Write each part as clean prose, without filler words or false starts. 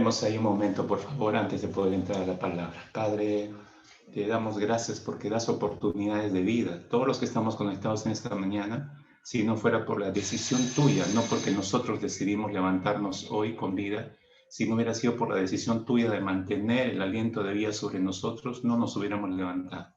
Oremos ahí un momento, por favor, antes de poder entrar a la palabra. Padre, te damos gracias porque das oportunidades de vida. Todos los que estamos conectados en esta mañana, si no fuera por la decisión tuya, no porque nosotros decidimos levantarnos hoy con vida, si no hubiera sido por la decisión tuya de mantener el aliento de vida sobre nosotros, no nos hubiéramos levantado,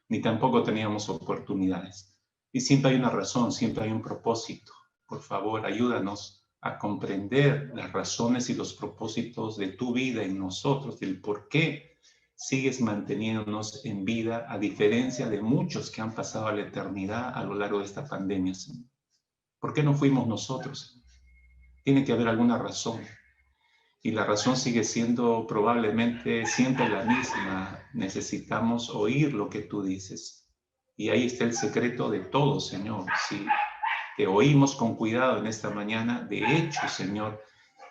ni tampoco teníamos oportunidades. Y siempre hay una razón, siempre hay un propósito. Por favor, ayúdanos a comprender las razones y los propósitos de tu vida en nosotros, del por qué sigues manteniéndonos en vida, a diferencia de muchos que han pasado a la eternidad a lo largo de esta pandemia, Señor. ¿Por qué no fuimos nosotros? Tiene que haber alguna razón. Y la razón sigue siendo probablemente siempre la misma. Necesitamos oír lo que tú dices. Y ahí está el secreto de todo, Señor. Si te oímos con cuidado en esta mañana, de hecho, Señor,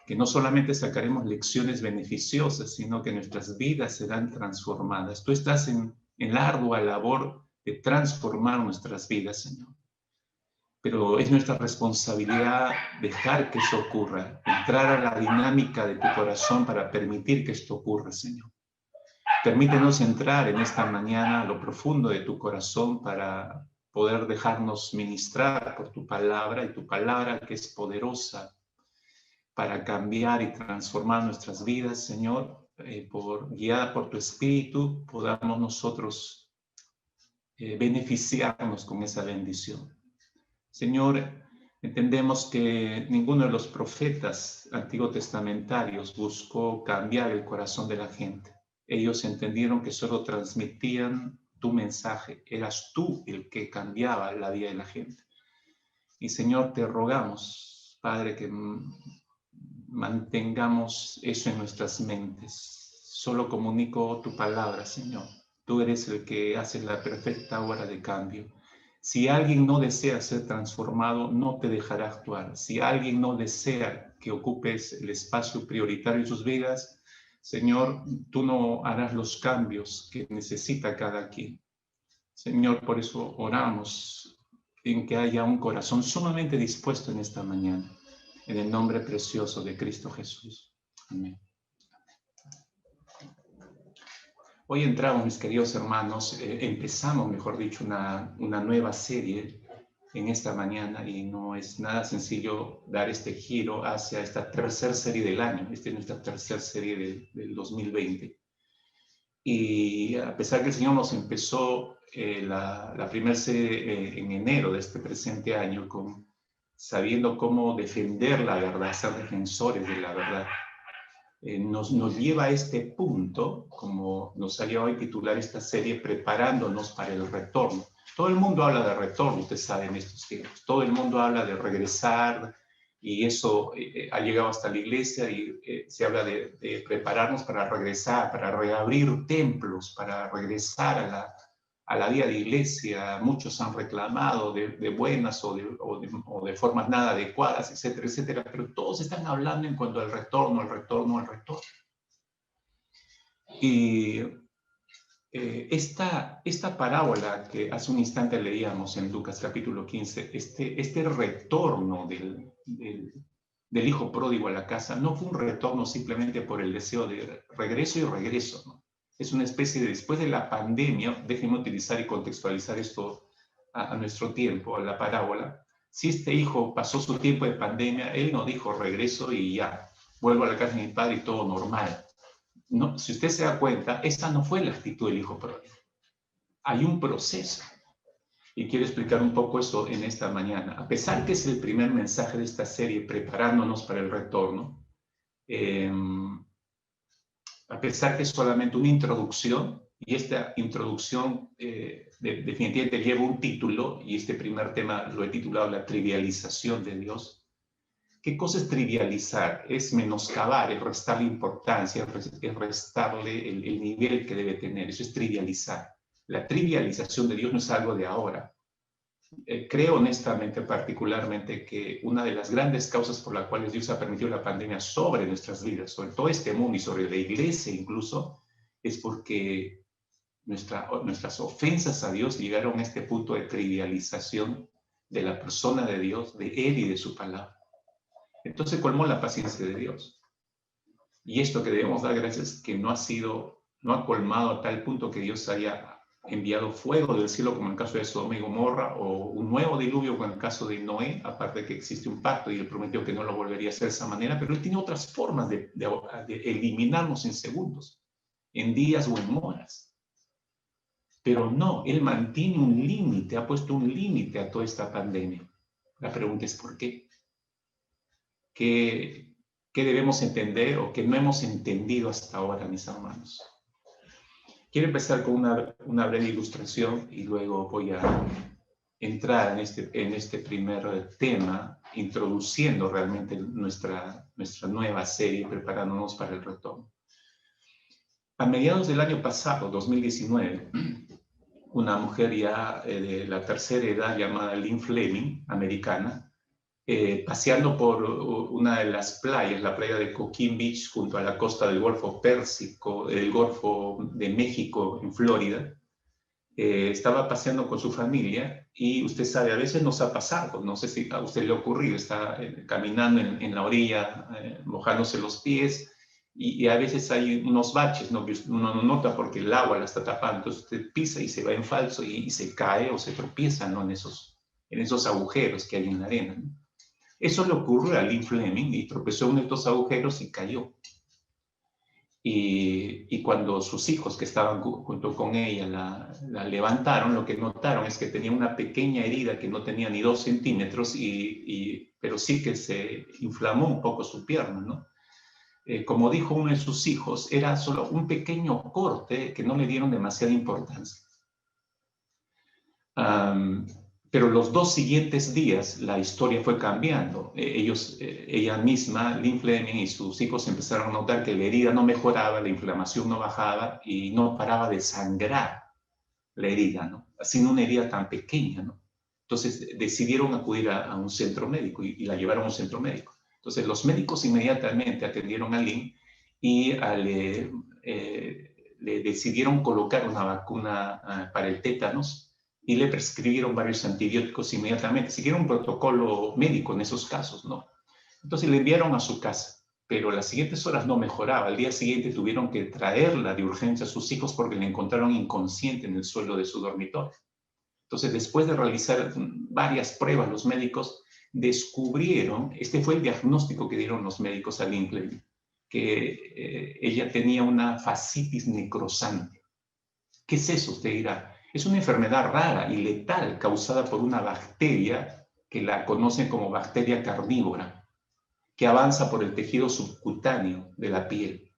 que no solamente sacaremos lecciones beneficiosas, sino que nuestras vidas serán transformadas. Tú estás en la ardua labor de transformar nuestras vidas, Señor. Pero es nuestra responsabilidad dejar que eso ocurra, entrar a la dinámica de tu corazón para permitir que esto ocurra, Señor. Permítenos entrar en esta mañana a lo profundo de tu corazón para poder dejarnos ministrar por tu palabra, y tu palabra que es poderosa para cambiar y transformar nuestras vidas, Señor, guiada por tu Espíritu, podamos nosotros beneficiarnos con esa bendición. Señor, entendemos que ninguno de los profetas antiguotestamentarios buscó cambiar el corazón de la gente. Ellos entendieron que solo transmitían tu mensaje. Eras tú el que cambiaba la vida de la gente. Y Señor, te rogamos, Padre, que mantengamos eso en nuestras mentes. Solo comunico tu palabra, Señor. Tú eres el que hace la perfecta obra de cambio. Si alguien no desea ser transformado, no te dejará actuar. Si alguien no desea que ocupes el espacio prioritario en sus vidas, Señor, tú no harás los cambios que necesita cada quien. Señor, por eso oramos en que haya un corazón sumamente dispuesto en esta mañana. En el nombre precioso de Cristo Jesús. Amén. Hoy entramos, mis queridos hermanos, empezamos, mejor dicho, una nueva serie en esta mañana, y no es nada sencillo dar este giro hacia esta tercera serie del año. Esta es nuestra tercera serie del 2020. Y a pesar que el Señor nos empezó la primera serie en enero de este presente año, sabiendo cómo defender la verdad, ser defensores de la verdad, nos lleva a este punto, como nos salió hoy titular esta serie, preparándonos para el retorno. Todo el mundo habla de retorno, ustedes saben, en estos tiempos. Todo el mundo habla de regresar, y eso ha llegado hasta la iglesia, y se habla de prepararnos para regresar, para reabrir templos, para regresar a la vida de iglesia. Muchos han reclamado de buenas o de formas nada adecuadas, etcétera, etcétera, pero todos están hablando en cuanto al retorno, al retorno, al retorno. Y esta parábola que hace un instante leíamos en Lucas capítulo 15, este retorno del hijo pródigo a la casa, no fue un retorno simplemente por el deseo de regreso y regreso, ¿no? Es una especie de, después de la pandemia, déjenme utilizar y contextualizar esto a nuestro tiempo, a la parábola. Si este hijo pasó su tiempo de pandemia, él no dijo regreso y ya, vuelvo a la casa de mi padre y todo normal. No, si usted se da cuenta, esa no fue la actitud del hijo pródigo. Hay un proceso. Y quiero explicar un poco eso en esta mañana. A pesar que es el primer mensaje de esta serie, preparándonos para el retorno, a pesar que es solamente una introducción, y esta introducción definitivamente lleva un título, y este primer tema lo he titulado La trivialización de Dios. ¿Qué cosa es trivializar? Es menoscabar, es restarle importancia, es restarle el nivel que debe tener. Eso es trivializar. La trivialización de Dios no es algo de ahora. Creo honestamente, particularmente, que una de las grandes causas por las cuales Dios ha permitido la pandemia sobre nuestras vidas, sobre todo este mundo y sobre la iglesia incluso, es porque nuestras ofensas a Dios llegaron a este punto de trivialización de la persona de Dios, de Él y de su palabra. Entonces colmó la paciencia de Dios. Y esto que debemos dar gracias que no ha colmado a tal punto que Dios haya enviado fuego del cielo, como en el caso de Sodoma y Gomorra, o un nuevo diluvio, como en el caso de Noé, aparte de que existe un pacto y él prometió que no lo volvería a hacer de esa manera, pero él tiene otras formas de eliminarnos en segundos, en días o en horas. Pero no, él mantiene un límite, ha puesto un límite a toda esta pandemia. La pregunta es ¿por qué? ¿Qué debemos entender o qué no hemos entendido hasta ahora, mis hermanos? Quiero empezar con una breve ilustración y luego voy a entrar en este primer tema, introduciendo realmente nuestra nueva serie, preparándonos para el retorno. A mediados del año pasado, 2019, una mujer ya de la tercera edad llamada Lynn Fleming, americana, paseando por una de las playas, la playa de Coquín Beach, junto a la costa del Golfo Pérsico, el Golfo de México, en Florida. Estaba paseando con su familia y usted sabe, a veces nos ha pasado, no sé si a usted le ha ocurrido, está caminando en la orilla, mojándose los pies y a veces hay unos baches, ¿no? Que uno no nota porque el agua la está tapando, entonces usted pisa y se va en falso y se cae o se tropieza, ¿no? En esos agujeros que hay en la arena, ¿no? Eso le ocurrió a Lynn Fleming y tropezó en estos agujeros y cayó. Y cuando sus hijos que estaban junto con ella la levantaron, lo que notaron es que tenía una pequeña herida que no tenía ni 2 centímetros, pero sí que se inflamó un poco su pierna, ¿no? Como dijo uno de sus hijos, era solo un pequeño corte que no le dieron demasiada importancia. Pero los 2 siguientes días la historia fue cambiando. Ella misma, Lynn Fleming y sus hijos empezaron a notar que la herida no mejoraba, la inflamación no bajaba y no paraba de sangrar la herida, ¿no? Haciendo una herida tan pequeña, ¿no? Entonces decidieron acudir a un centro médico y la llevaron a un centro médico. Entonces los médicos inmediatamente atendieron a Lynn y le decidieron colocar una vacuna para el tétanos y le prescribieron varios antibióticos inmediatamente. Siguieron un protocolo médico en esos casos, ¿no? Entonces le enviaron a su casa, pero las siguientes horas no mejoraba. Al día siguiente tuvieron que traerla de urgencia a sus hijos porque la encontraron inconsciente en el suelo de su dormitorio. Entonces, después de realizar varias pruebas, los médicos descubrieron, este fue el diagnóstico que dieron los médicos a Lynn Fleming, que ella tenía una fascitis necrosante. ¿Qué es eso? Usted dirá. Es una enfermedad rara y letal causada por una bacteria que la conocen como bacteria carnívora, que avanza por el tejido subcutáneo de la piel.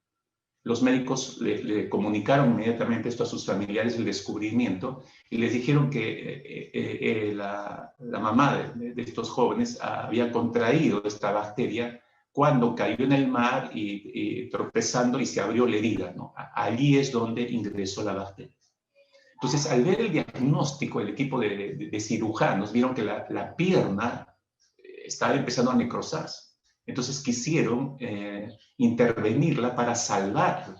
Los médicos le comunicaron inmediatamente esto a sus familiares, el descubrimiento, y les dijeron que la mamá de estos jóvenes había contraído esta bacteria cuando cayó en el mar y tropezando y se abrió la herida, ¿no? Allí es donde ingresó la bacteria. Entonces, al ver el diagnóstico, el equipo de cirujanos vieron que la pierna estaba empezando a necrosarse. Entonces quisieron intervenirla para salvar,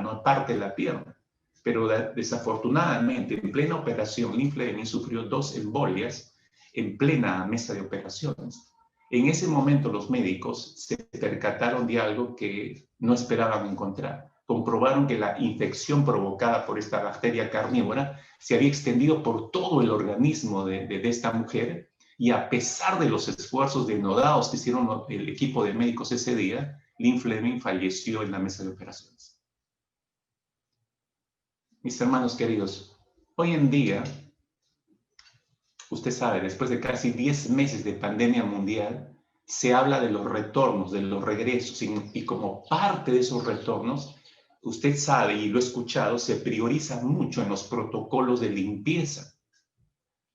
¿no? Parte de la pierna. Pero desafortunadamente, en plena operación, Lynn Fleming sufrió 2 embolias en plena mesa de operaciones. En ese momento los médicos se percataron de algo que no esperaban encontrar. Comprobaron que la infección provocada por esta bacteria carnívora se había extendido por todo el organismo de esta mujer, y a pesar de los esfuerzos denodados que hicieron el equipo de médicos ese día, Lynn Fleming falleció en la mesa de operaciones. Mis hermanos queridos, hoy en día, usted sabe, después de casi 10 meses de pandemia mundial, se habla de los retornos, de los regresos, y como parte de esos retornos, usted sabe y lo he escuchado, se prioriza mucho en los protocolos de limpieza.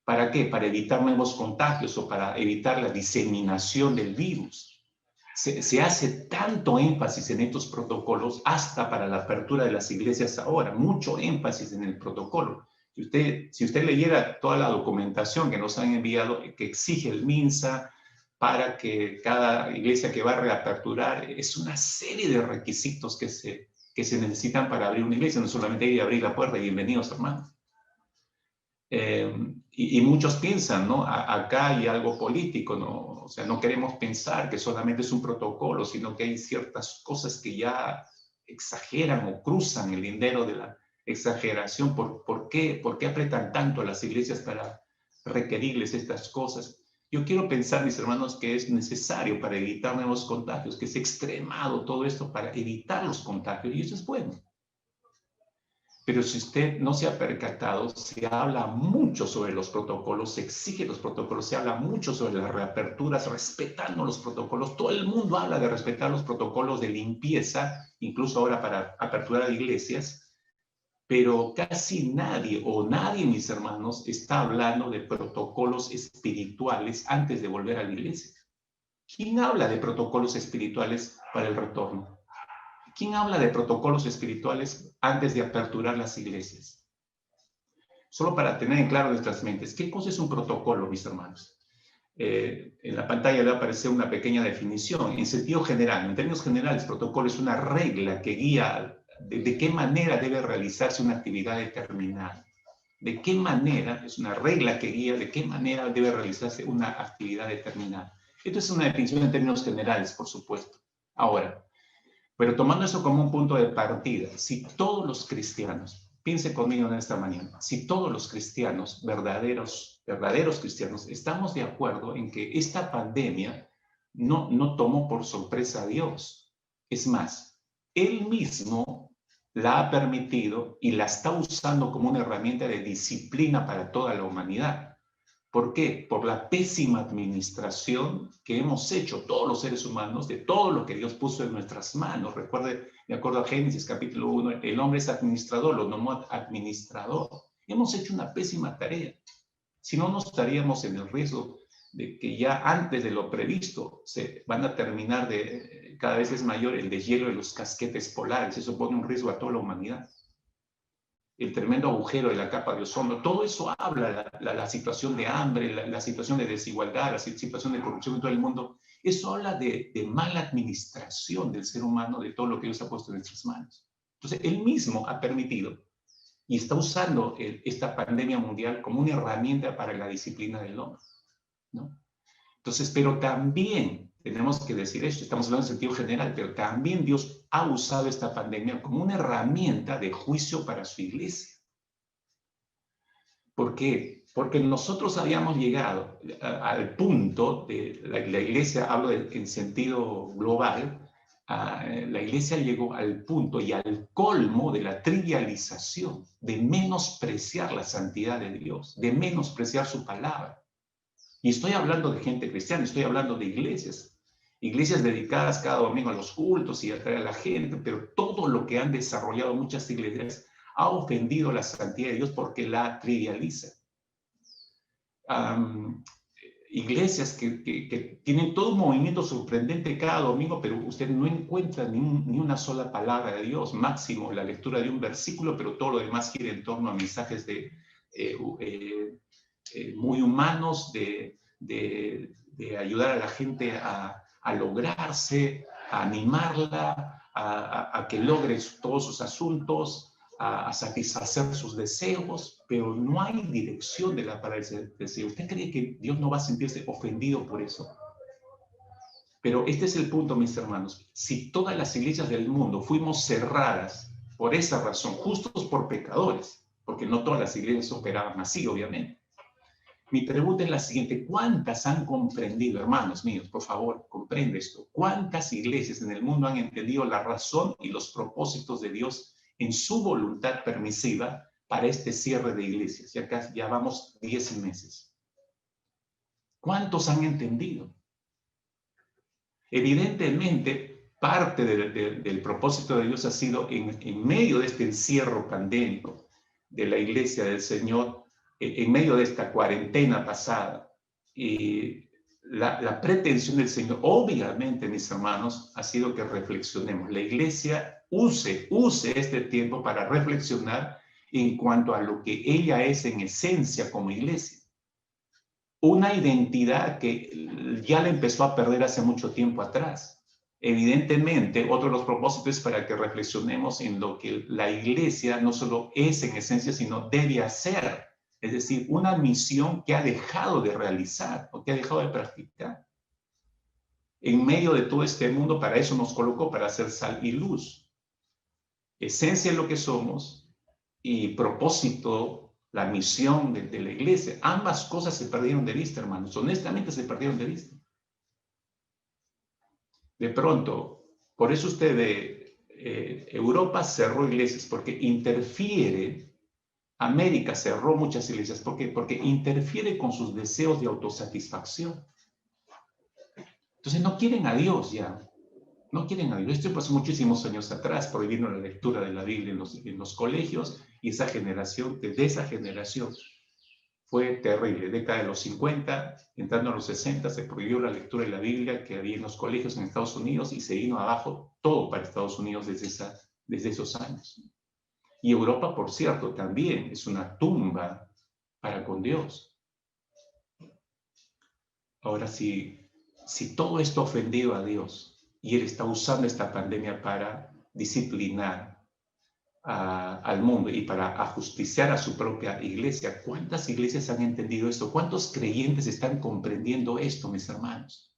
¿Para qué? Para evitar nuevos contagios o para evitar la diseminación del virus. Se hace tanto énfasis en estos protocolos hasta para la apertura de las iglesias ahora, mucho énfasis en el protocolo. Si usted leyera toda la documentación que nos han enviado, que exige el MINSA para que cada iglesia que va a reaperturar, es una serie de requisitos que se necesitan para abrir una iglesia, no solamente ir a abrir la puerta y bienvenidos hermanos. Y muchos piensan, ¿no? Acá hay algo político, ¿no? O sea, no queremos pensar que solamente es un protocolo, sino que hay ciertas cosas que ya exageran o cruzan el lindero de la exageración. ¿Por qué apretan tanto a las iglesias para requerirles estas cosas? Yo quiero pensar, mis hermanos, que es necesario para evitar nuevos contagios, que es extremado todo esto para evitar los contagios, y eso es bueno. Pero si usted no se ha percatado, se habla mucho sobre los protocolos, se exigen los protocolos, se habla mucho sobre las reaperturas, respetando los protocolos. Todo el mundo habla de respetar los protocolos de limpieza, incluso ahora para apertura de iglesias, pero casi nadie, o nadie, mis hermanos, está hablando de protocolos espirituales antes de volver a la iglesia. ¿Quién habla de protocolos espirituales para el retorno? ¿Quién habla de protocolos espirituales antes de aperturar las iglesias? Solo para tener en claro nuestras mentes, ¿qué cosa es un protocolo, mis hermanos? En la pantalla le va a aparecer una pequeña definición. En sentido general, en términos generales, protocolo es una regla que guía de qué manera debe realizarse una actividad determinada. ¿De qué manera? Es una regla que guía de qué manera debe realizarse una actividad determinada. Esto es una definición en términos generales, por supuesto. Ahora, pero tomando eso como un punto de partida, si todos los cristianos, piense conmigo en esta mañana, si todos los cristianos, verdaderos cristianos, estamos de acuerdo en que esta pandemia no tomó por sorpresa a Dios. Es más, Él mismo la ha permitido y la está usando como una herramienta de disciplina para toda la humanidad. ¿Por qué? Por la pésima administración que hemos hecho todos los seres humanos de todo lo que Dios puso en nuestras manos. Recuerde, de acuerdo a Génesis capítulo 1, el hombre es administrador, lo nombró administrador. Hemos hecho una pésima tarea. Si no, no estaríamos en el riesgo de que ya antes de lo previsto se van a terminar cada vez es mayor el deshielo de los casquetes polares. Eso pone un riesgo a toda la humanidad. El tremendo agujero de la capa de ozono, todo eso habla la situación de hambre, la situación de desigualdad, la situación de corrupción en todo el mundo. Eso habla de mala administración del ser humano, de todo lo que Dios ha puesto en nuestras manos. Entonces, Él mismo ha permitido y está usando esta pandemia mundial como una herramienta para la disciplina del hombre, ¿no? Entonces, pero también tenemos que decir esto, estamos hablando en sentido general, pero también Dios ha usado esta pandemia como una herramienta de juicio para su iglesia. ¿Por qué? Porque nosotros habíamos llegado al punto de la iglesia, hablo en sentido global, la iglesia llegó al punto y al colmo de la trivialización, de menospreciar la santidad de Dios, de menospreciar su palabra. Y estoy hablando de gente cristiana, estoy hablando de iglesias dedicadas cada domingo a los cultos y a traer a la gente, pero todo lo que han desarrollado muchas iglesias ha ofendido la santidad de Dios porque la trivializa. Iglesias que tienen todo un movimiento sorprendente cada domingo, pero usted no encuentra ni una sola palabra de Dios, máximo la lectura de un versículo, pero todo lo demás gira en torno a mensajes muy humanos de ayudar a la gente a lograrse, a animarla, a que logre todos sus asuntos, a satisfacer sus deseos, pero no hay dirección de la palabra de Dios. ¿Usted cree que Dios no va a sentirse ofendido por eso? Pero este es el punto, mis hermanos. Si todas las iglesias del mundo fuimos cerradas por esa razón, justos por pecadores, porque no todas las iglesias operaban así, obviamente. Mi pregunta es la siguiente: ¿cuántas han comprendido, hermanos míos, por favor, comprende esto? ¿Cuántas iglesias en el mundo han entendido la razón y los propósitos de Dios en su voluntad permisiva para este cierre de iglesias? Ya vamos 10 meses. ¿Cuántos han entendido? Evidentemente, parte del propósito de Dios ha sido en medio de este encierro pandémico de la iglesia del Señor, en medio de esta cuarentena pasada, la pretensión del Señor, obviamente, mis hermanos, ha sido que reflexionemos. La iglesia use este tiempo para reflexionar en cuanto a lo que ella es en esencia como iglesia. Una identidad que ya la empezó a perder hace mucho tiempo atrás. Evidentemente, otro de los propósitos es para que reflexionemos en lo que la iglesia no solo es en esencia, sino debe hacer Es decir, una misión que ha dejado de realizar o que ha dejado de practicar. En medio de todo este mundo, para eso nos colocó, para hacer sal y luz. Esencia de lo que somos y propósito, la misión de la iglesia. Ambas cosas se perdieron de vista, hermanos. Honestamente se perdieron de vista. De pronto, por eso usted ve, Europa cerró iglesias, porque interfiere. América cerró muchas iglesias. ¿Por qué? Porque interfiere con sus deseos de autosatisfacción. Entonces no quieren a Dios ya. No quieren a Dios. Esto pasó muchísimos años atrás, prohibiendo la lectura de la Biblia en los colegios, y esa generación, desde esa generación, fue terrible. Década de los 50, entrando a los 60, se prohibió la lectura de la Biblia que había en los colegios en Estados Unidos, y se vino abajo todo para Estados Unidos desde esos años. Y Europa, por cierto, también es una tumba para con Dios. Ahora, si todo esto ha ofendido a Dios y Él está usando esta pandemia para disciplinar al mundo y para ajusticiar a su propia iglesia, ¿cuántas iglesias han entendido esto? ¿Cuántos creyentes están comprendiendo esto, mis hermanos?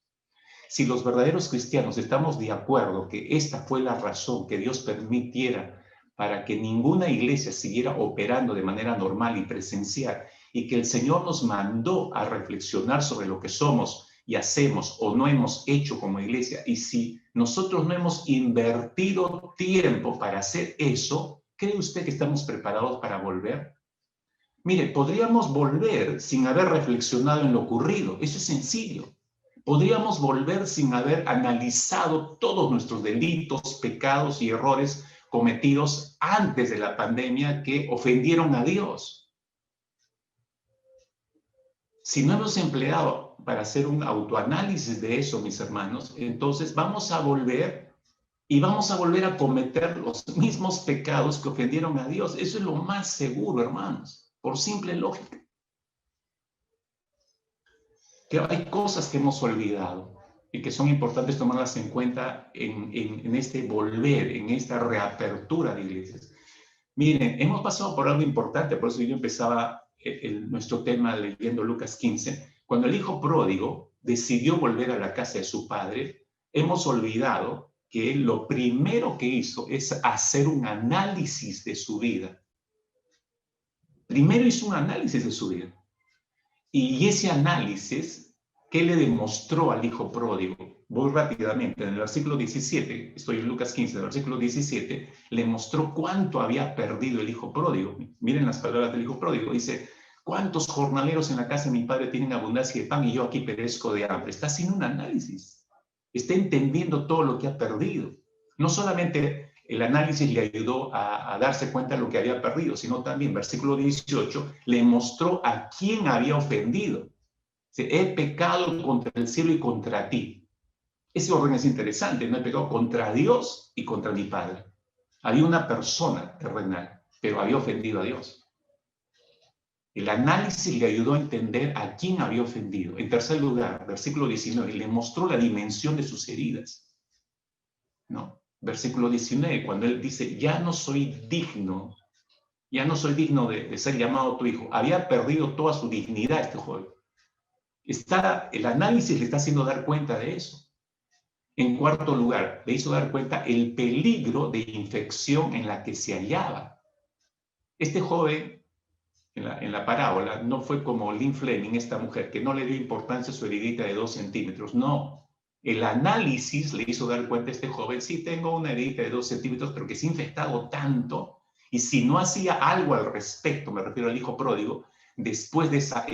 Si los verdaderos cristianos estamos de acuerdo que esta fue la razón que Dios permitiera para que ninguna iglesia siguiera operando de manera normal y presencial, y que el Señor nos mandó a reflexionar sobre lo que somos y hacemos o no hemos hecho como iglesia, y si nosotros no hemos invertido tiempo para hacer eso, ¿cree usted que estamos preparados para volver? Mire, podríamos volver sin haber reflexionado en lo ocurrido. Eso es sencillo. Podríamos volver sin haber analizado todos nuestros delitos, pecados y errores cometidos antes de la pandemia que ofendieron a Dios. Si no hemos empleado para hacer un autoanálisis de eso, mis hermanos, entonces vamos a volver y vamos a volver a cometer los mismos pecados que ofendieron a Dios. Eso es lo más seguro, hermanos, por simple lógica. Que hay cosas que hemos olvidado y que son importantes tomarlas en cuenta en este volver, en esta reapertura de iglesias. Miren, hemos pasado por algo importante, por eso yo empezaba nuestro tema leyendo Lucas 15. Cuando el hijo pródigo decidió volver a la casa de su padre, hemos olvidado que él lo primero que hizo es hacer un análisis de su vida. Primero hizo un análisis de su vida. Y ese análisis, ¿qué le demostró al hijo pródigo? Voy rápidamente. En el versículo 17, estoy en Lucas 15, el versículo 17, le mostró cuánto había perdido el hijo pródigo. Miren las palabras del hijo pródigo. Dice, ¿cuántos jornaleros en la casa de mi padre tienen abundancia de pan y yo aquí perezco de hambre? Está haciendo un análisis. Está entendiendo todo lo que ha perdido. No solamente el análisis le ayudó a darse cuenta de lo que había perdido, sino también, versículo 18, le mostró a quién había ofendido. He pecado contra el cielo y contra ti. Ese orden es interesante, no he pecado contra Dios y contra mi Padre. Había una persona terrenal, pero había ofendido a Dios. El análisis le ayudó a entender a quién había ofendido. En tercer lugar, versículo 19, le mostró la dimensión de sus heridas. ¿No? Versículo 19, cuando él dice, ya no soy digno de ser llamado tu hijo. Había perdido toda su dignidad este joven. El análisis le está haciendo dar cuenta de eso. En cuarto lugar, le hizo dar cuenta el peligro de infección en la que se hallaba. Este joven, en la parábola, no fue como Lynn Fleming, esta mujer, que no le dio importancia a su heridita de 2 centímetros. No. El análisis le hizo dar cuenta a este joven, sí, tengo una heridita de 2 centímetros, pero que se ha infectado tanto, y si no hacía algo al respecto, me refiero al hijo pródigo, después de esa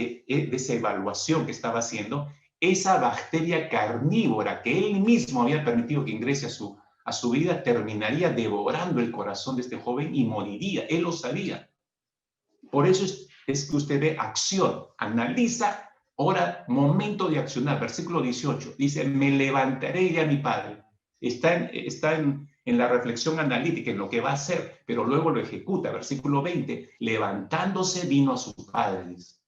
evaluación que estaba haciendo, esa bacteria carnívora que él mismo había permitido que ingrese a su vida terminaría devorando el corazón de este joven y moriría. Él lo sabía. Por eso es que usted ve acción, analiza, ahora momento de accionar. Versículo 18 dice, me levantaré y iré a mi padre. Está en la reflexión analítica, en lo que va a hacer, pero luego lo ejecuta. Versículo 20, levantándose vino a su padre, dice.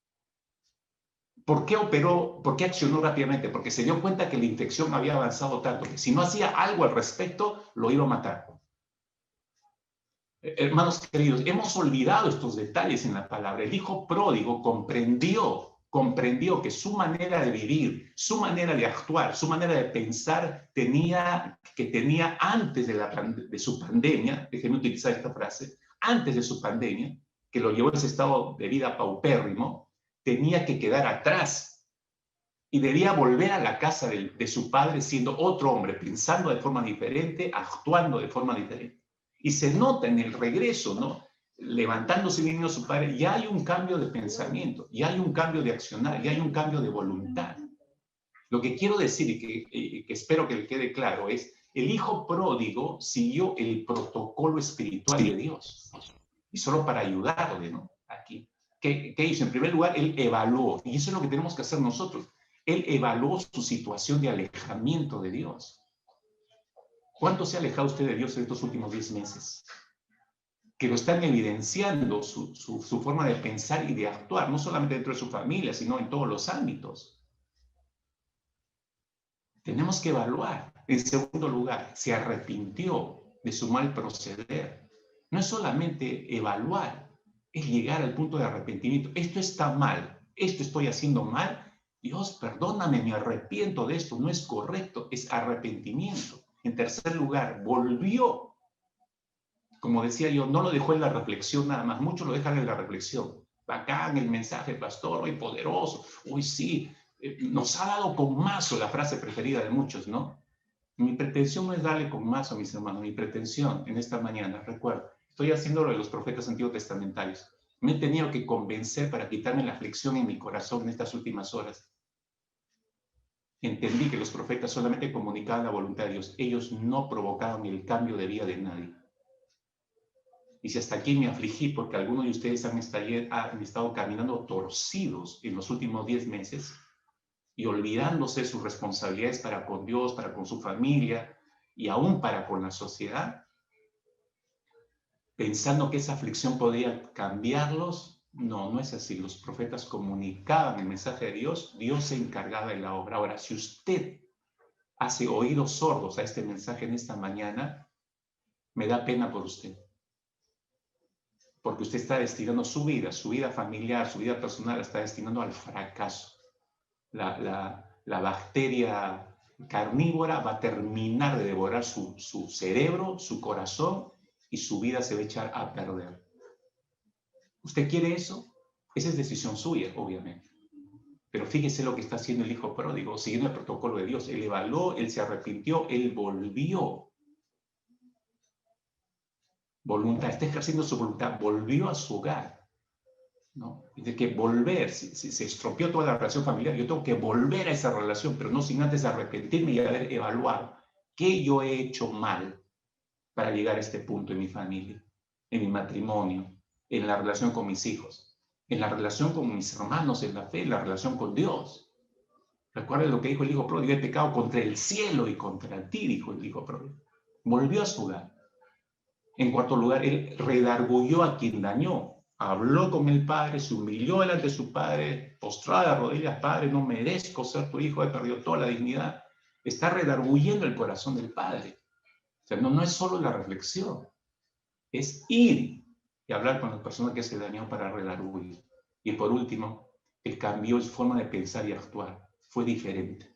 ¿Por qué operó? ¿Por qué accionó rápidamente? Porque se dio cuenta que la infección había avanzado tanto que si no hacía algo al respecto, lo iba a matar. Hermanos queridos, hemos olvidado estos detalles en la palabra. El hijo pródigo comprendió que su manera de vivir, su manera de actuar, su manera de pensar tenía antes de su pandemia, déjenme utilizar esta frase, antes de su pandemia, que lo llevó a ese estado de vida paupérrimo, tenía que quedar atrás y debía volver a la casa de su padre siendo otro hombre, pensando de forma diferente, actuando de forma diferente. Y se nota en el regreso, ¿no? Levantándose y viniendo su padre, ya hay un cambio de pensamiento, ya hay un cambio de accionar, ya hay un cambio de voluntad. Lo que quiero decir y que espero que le quede claro es, el hijo pródigo siguió el protocolo espiritual de Dios. Y solo para ayudarle, ¿no? Aquí. ¿Qué hizo? En primer lugar, él evaluó, y eso es lo que tenemos que hacer nosotros. Él evaluó su situación de alejamiento de Dios. ¿Cuánto se ha alejado usted de Dios en estos últimos 10 meses? Que lo están evidenciando su forma de pensar y de actuar, no solamente dentro de su familia, sino en todos los ámbitos. Tenemos que evaluar. En segundo lugar, se arrepintió de su mal proceder. No es solamente evaluar, es llegar al punto de arrepentimiento. Esto está mal, esto estoy haciendo mal. Dios, perdóname, me arrepiento de esto, no es correcto, es arrepentimiento. En tercer lugar, volvió. Como decía yo, no lo dejó en la reflexión nada más, muchos lo dejan en la reflexión. Bacán el mensaje, pastor, hoy poderoso, uy sí, nos ha dado con mazo, la frase preferida de muchos, ¿no? Mi pretensión no es darle con mazo a mis hermanos, mi pretensión en esta mañana, recuerda, estoy haciendo lo de los profetas antiguos testamentarios. Me he tenido que convencer para quitarme la aflicción en mi corazón en estas últimas horas. Entendí que los profetas solamente comunicaban la voluntad de Dios, ellos no provocaban el cambio de vida de nadie. Y si hasta aquí me afligí porque algunos de ustedes han estado caminando torcidos en los últimos 10 meses y olvidándose de sus responsabilidades para con Dios, para con su familia y aún para con la sociedad, pensando que esa aflicción podía cambiarlos, no es así. Los profetas comunicaban el mensaje de Dios, Dios se encargaba de la obra. Ahora, si usted hace oídos sordos a este mensaje en esta mañana, me da pena por usted. Porque usted está destinando su vida familiar, su vida personal, está destinando al fracaso. La bacteria carnívora va a terminar de devorar su cerebro, su corazón, y su vida se va a echar a perder. ¿Usted quiere eso? Esa es decisión suya, obviamente. Pero fíjese lo que está haciendo el hijo pródigo, siguiendo el protocolo de Dios. Él evaluó, él se arrepintió, él volvió. Voluntad, está ejerciendo su voluntad, volvió a su hogar, ¿no? De que volver, si se estropeó toda la relación familiar, yo tengo que volver a esa relación, pero no sin antes arrepentirme y haber evaluado qué yo he hecho mal para llegar a este punto en mi familia, en mi matrimonio, en la relación con mis hijos, en la relación con mis hermanos en la fe, en la relación con Dios. Recuerden lo que dijo el hijo pródigo: he pecado contra el cielo y contra ti, dijo el hijo pródigo. Volvió a su hogar. En cuarto lugar, él redarguyó a quien dañó. Habló con el padre, se humilló delante de su padre, postrado de rodillas: Padre, no merezco ser tu hijo, he perdido toda la dignidad. Está redarguyendo el corazón del padre. O sea, no es solo la reflexión, es ir y hablar con la persona que se dañó para redarguir. Y por último, él cambió su forma de pensar y actuar. Fue diferente,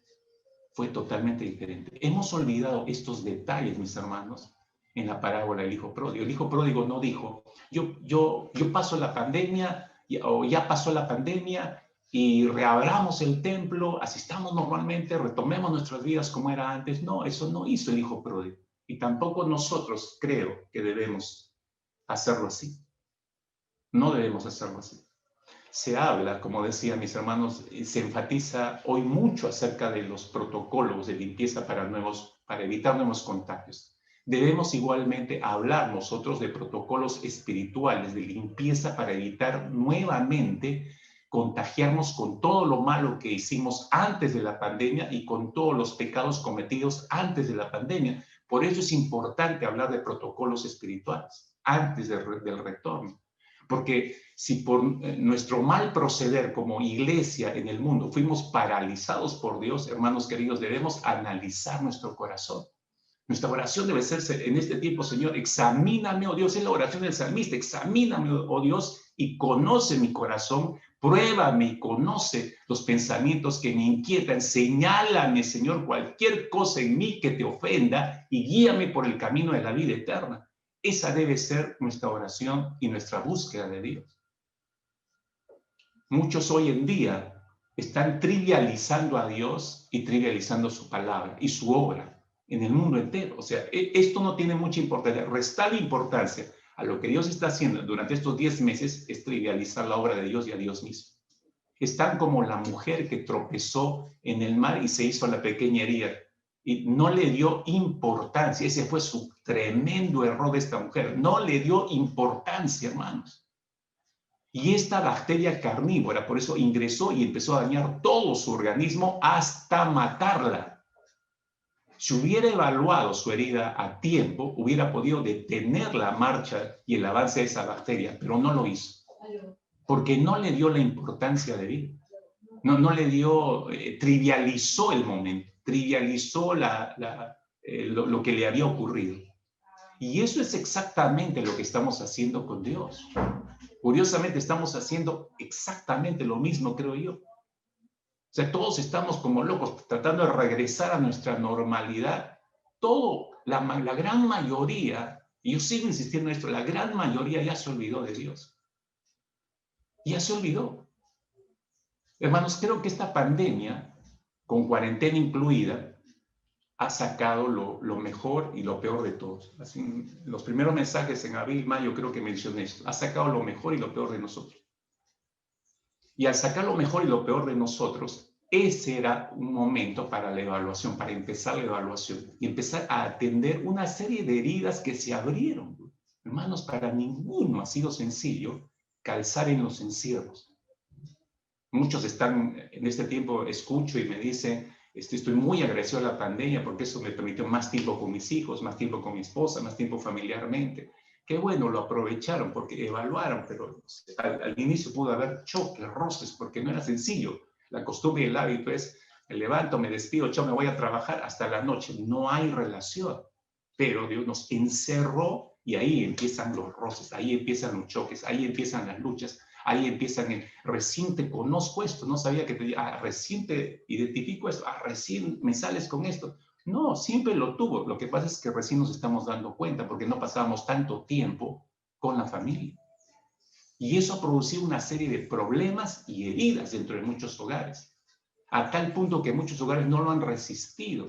fue totalmente diferente. Hemos olvidado estos detalles, mis hermanos, en la parábola del hijo pródigo. El hijo pródigo no dijo: yo paso la pandemia, o ya pasó la pandemia, y reabramos el templo, asistamos normalmente, retomemos nuestras vidas como era antes. No, eso no hizo el hijo pródigo. Y tampoco nosotros creo que debemos hacerlo así. No debemos hacerlo así. Se habla, como decían mis hermanos, se enfatiza hoy mucho acerca de los protocolos de limpieza para evitar nuevos contagios. Debemos igualmente hablar nosotros de protocolos espirituales de limpieza para evitar nuevamente contagiarnos con todo lo malo que hicimos antes de la pandemia y con todos los pecados cometidos antes de la pandemia. Por eso es importante hablar de protocolos espirituales antes del retorno. Porque si por nuestro mal proceder como iglesia en el mundo fuimos paralizados por Dios, hermanos queridos, debemos analizar nuestro corazón. Nuestra oración debe ser en este tiempo, Señor, examíname, oh Dios, es la oración del salmista, examíname, oh Dios, y conoce mi corazón, pruébame y conoce los pensamientos que me inquietan, señálame, Señor, cualquier cosa en mí que te ofenda y guíame por el camino de la vida eterna. Esa debe ser nuestra oración y nuestra búsqueda de Dios. Muchos hoy en día están trivializando a Dios y trivializando su palabra y su obra en el mundo entero. O sea, esto no tiene mucha importancia. Restar importancia a lo que Dios está haciendo durante estos 10 meses es trivializar la obra de Dios y a Dios mismo. Están como la mujer que tropezó en el mar y se hizo la pequeña herida y no le dio importancia. Ese fue su tremendo error de esta mujer. No le dio importancia, hermanos. Y esta bacteria carnívora, por eso ingresó y empezó a dañar todo su organismo hasta matarla. Si hubiera evaluado su herida a tiempo, hubiera podido detener la marcha y el avance de esa bacteria, pero no lo hizo. Porque no le dio la importancia de vida. No le dio, trivializó el momento, trivializó lo que le había ocurrido. Y eso es exactamente lo que estamos haciendo con Dios. Curiosamente, estamos haciendo exactamente lo mismo, creo yo. O sea, todos estamos como locos tratando de regresar a nuestra normalidad. La gran mayoría, y yo sigo insistiendo en esto, la gran mayoría ya se olvidó de Dios. Ya se olvidó. Hermanos, creo que esta pandemia, con cuarentena incluida, ha sacado lo mejor y lo peor de todos. Así, los primeros mensajes en abril, mayo, creo que mencioné esto. Ha sacado lo mejor y lo peor de nosotros. Y al sacar lo mejor y lo peor de nosotros, ese era un momento para la evaluación, para empezar la evaluación y empezar a atender una serie de heridas que se abrieron. Hermanos, para ninguno ha sido sencillo calzar en los encierros. Muchos están, en este tiempo escucho y me dicen, estoy muy agradecido a la pandemia porque eso me permitió más tiempo con mis hijos, más tiempo con mi esposa, más tiempo familiarmente. Qué bueno, lo aprovecharon porque evaluaron, pero al inicio pudo haber choques, roces, porque no era sencillo. La costumbre y el hábito es, me levanto, me despido, chao, me voy a trabajar hasta la noche. No hay relación, pero Dios nos encerró y ahí empiezan los roces, ahí empiezan los choques, ahí empiezan las luchas. Ahí empiezan recién te conozco esto, no sabía que recién te identifico esto, recién me sales con esto. No, siempre lo tuvo. Lo que pasa es que recién nos estamos dando cuenta porque no pasábamos tanto tiempo con la familia. Y eso ha producido una serie de problemas y heridas dentro de muchos hogares. A tal punto que muchos hogares no lo han resistido.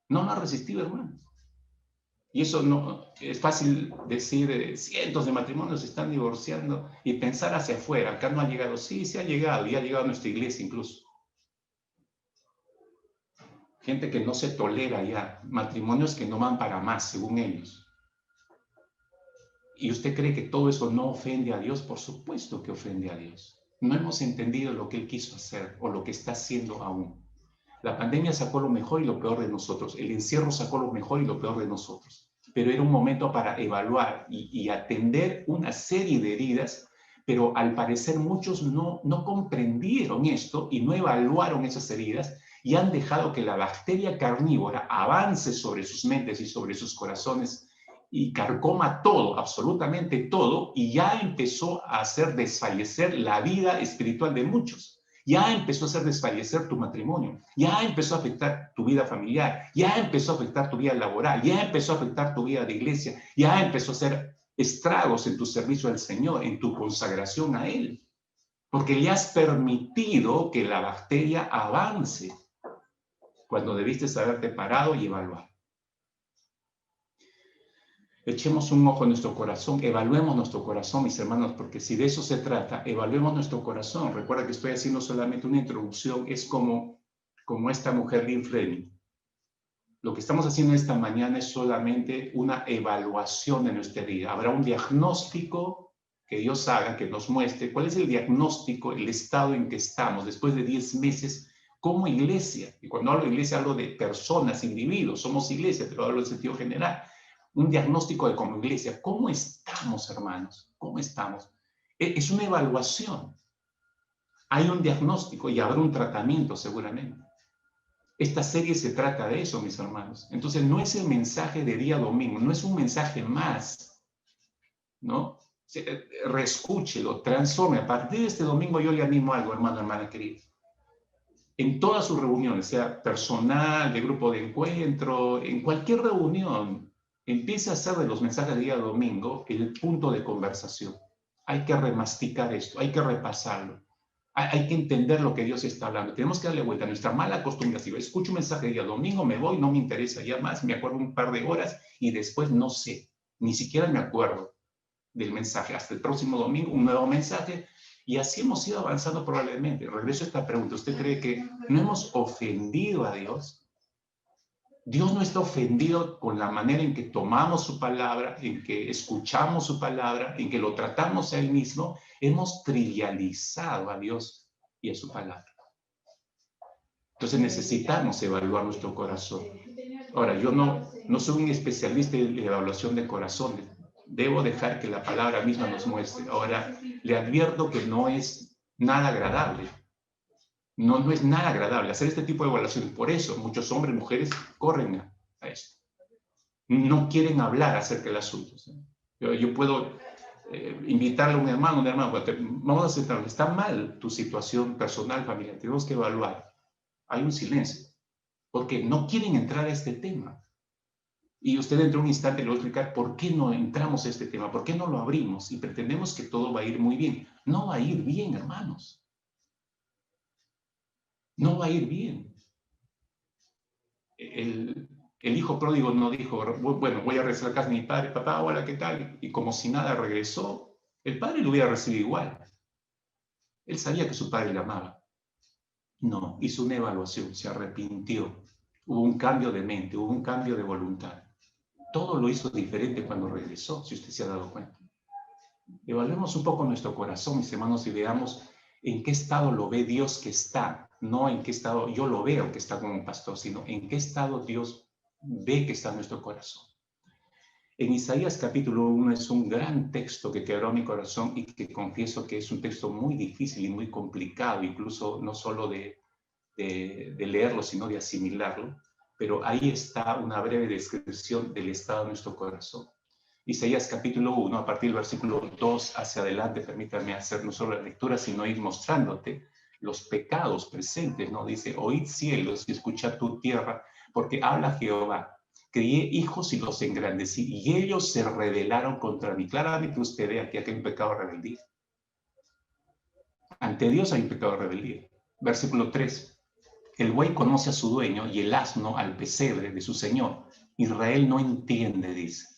No lo han resistido, hermanos. Y eso no es fácil decir, cientos de matrimonios se están divorciando y pensar hacia afuera, acá no ha llegado. Sí, sí ha llegado, y ha llegado a nuestra iglesia incluso. Gente que no se tolera ya, matrimonios que no van para más, según ellos. ¿Y usted cree que todo eso no ofende a Dios? Por supuesto que ofende a Dios. No hemos entendido lo que Él quiso hacer o lo que está haciendo aún. La pandemia sacó lo mejor y lo peor de nosotros. El encierro sacó lo mejor y lo peor de nosotros. Pero era un momento para evaluar y atender una serie de heridas, pero al parecer muchos no comprendieron esto y no evaluaron esas heridas y han dejado que la bacteria carnívora avance sobre sus mentes y sobre sus corazones y carcoma todo, absolutamente todo, y ya empezó a hacer desfallecer la vida espiritual de muchos. Ya empezó a hacer desfallecer tu matrimonio, ya empezó a afectar tu vida familiar, ya empezó a afectar tu vida laboral, ya empezó a afectar tu vida de iglesia, ya empezó a hacer estragos en tu servicio al Señor, en tu consagración a Él, porque le has permitido que la bacteria avance cuando debiste haberte parado y evaluar. Echemos un ojo en nuestro corazón, evaluemos nuestro corazón, mis hermanos, porque si de eso se trata, evaluemos nuestro corazón. Recuerda que estoy haciendo solamente una introducción, es como esta mujer Lynn Fleming. Lo que estamos haciendo esta mañana es solamente una evaluación de nuestra vida. Habrá un diagnóstico que Dios haga, que nos muestre cuál es el diagnóstico, el estado en que estamos después de 10 meses como iglesia. Y cuando hablo de iglesia, hablo de personas, individuos, somos iglesia, pero hablo en sentido general. Un diagnóstico de como iglesia. ¿Cómo estamos, hermanos? ¿Cómo estamos? Es una evaluación. Hay un diagnóstico y habrá un tratamiento seguramente. Esta serie se trata de eso, mis hermanos. Entonces, no es el mensaje de día domingo, no es un mensaje más, ¿no? Reescúchelo, transforme. A partir de este domingo yo le animo algo, hermano, hermana querida. En todas sus reuniones, sea personal, de grupo de encuentro, en cualquier reunión, empiece a hacer de los mensajes de día domingo el punto de conversación. Hay que remasticar esto, hay que repasarlo. Hay que entender lo que Dios está hablando. Tenemos que darle vuelta a nuestra mala costumbre. Si escucho un mensaje de día domingo, me voy, no me interesa ya más, me acuerdo un par de horas y después no sé, ni siquiera me acuerdo del mensaje. Hasta el próximo domingo, un nuevo mensaje. Y así hemos ido avanzando probablemente. Regreso a esta pregunta. ¿Usted cree que no hemos ofendido a Dios? Dios no está ofendido con la manera en que tomamos su palabra, en que escuchamos su palabra, en que lo tratamos a Él mismo. Hemos trivializado a Dios y a su palabra. Entonces necesitamos evaluar nuestro corazón. Ahora, yo no soy un especialista en evaluación de corazones. Debo dejar que la palabra misma nos muestre. Ahora, le advierto que no es nada agradable. No es nada agradable hacer este tipo de evaluación. Por eso muchos hombres y mujeres corren a esto. No quieren hablar acerca del asunto. Yo puedo invitarle a un hermano, vamos a sentarnos. Está mal tu situación personal, familiar. Tenemos que evaluar. Hay un silencio. Porque no quieren entrar a este tema. Y usted dentro de un instante le va a explicar por qué no entramos a este tema, por qué no lo abrimos y pretendemos que todo va a ir muy bien. No va a ir bien, hermanos. No va a ir bien. El hijo pródigo no dijo, bueno, voy a regresar a la casa de mi padre, papá, hola, ¿qué tal? Y como si nada regresó, el padre lo hubiera recibido igual. Él sabía que su padre le amaba. No, hizo una evaluación, se arrepintió. Hubo un cambio de mente, hubo un cambio de voluntad. Todo lo hizo diferente cuando regresó, si usted se ha dado cuenta. Evaluemos un poco nuestro corazón, mis hermanos, y veamos en qué estado lo ve Dios que está. No en qué estado yo lo veo que está como un pastor, sino en qué estado Dios ve que está nuestro corazón. En Isaías capítulo 1 es un gran texto que quebró mi corazón y que confieso que es un texto muy difícil y muy complicado, incluso no solo de leerlo, sino de asimilarlo. Pero ahí está una breve descripción del estado de nuestro corazón. Isaías capítulo 1, a partir del versículo 2 hacia adelante, permítanme hacer no solo la lectura, sino ir mostrándote los pecados presentes, ¿no? Dice, oíd cielos y escuchad tu tierra, porque habla Jehová. Crié hijos y los engrandecí, y ellos se rebelaron contra mí. Claramente usted ve aquí que hay un pecado de rebeldía. Ante Dios hay un pecado de rebeldía. Versículo 3. El buey conoce a su dueño y el asno al pesebre de su señor. Israel no entiende, dice.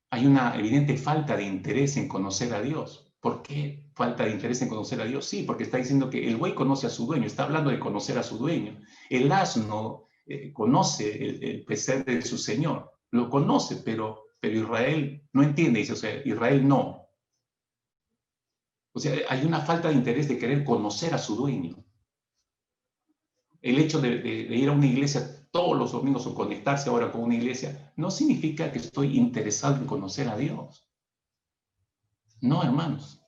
Hay una evidente falta de interés en conocer a Dios. ¿Por qué falta de interés en conocer a Dios? Sí, porque está diciendo que el buey conoce a su dueño, está hablando de conocer a su dueño. El asno conoce el pesebre de su señor, lo conoce, pero Israel no entiende, dice, o sea, Israel no. O sea, hay una falta de interés de querer conocer a su dueño. El hecho de ir a una iglesia todos los domingos o conectarse ahora con una iglesia no significa que estoy interesado en conocer a Dios. No, hermanos.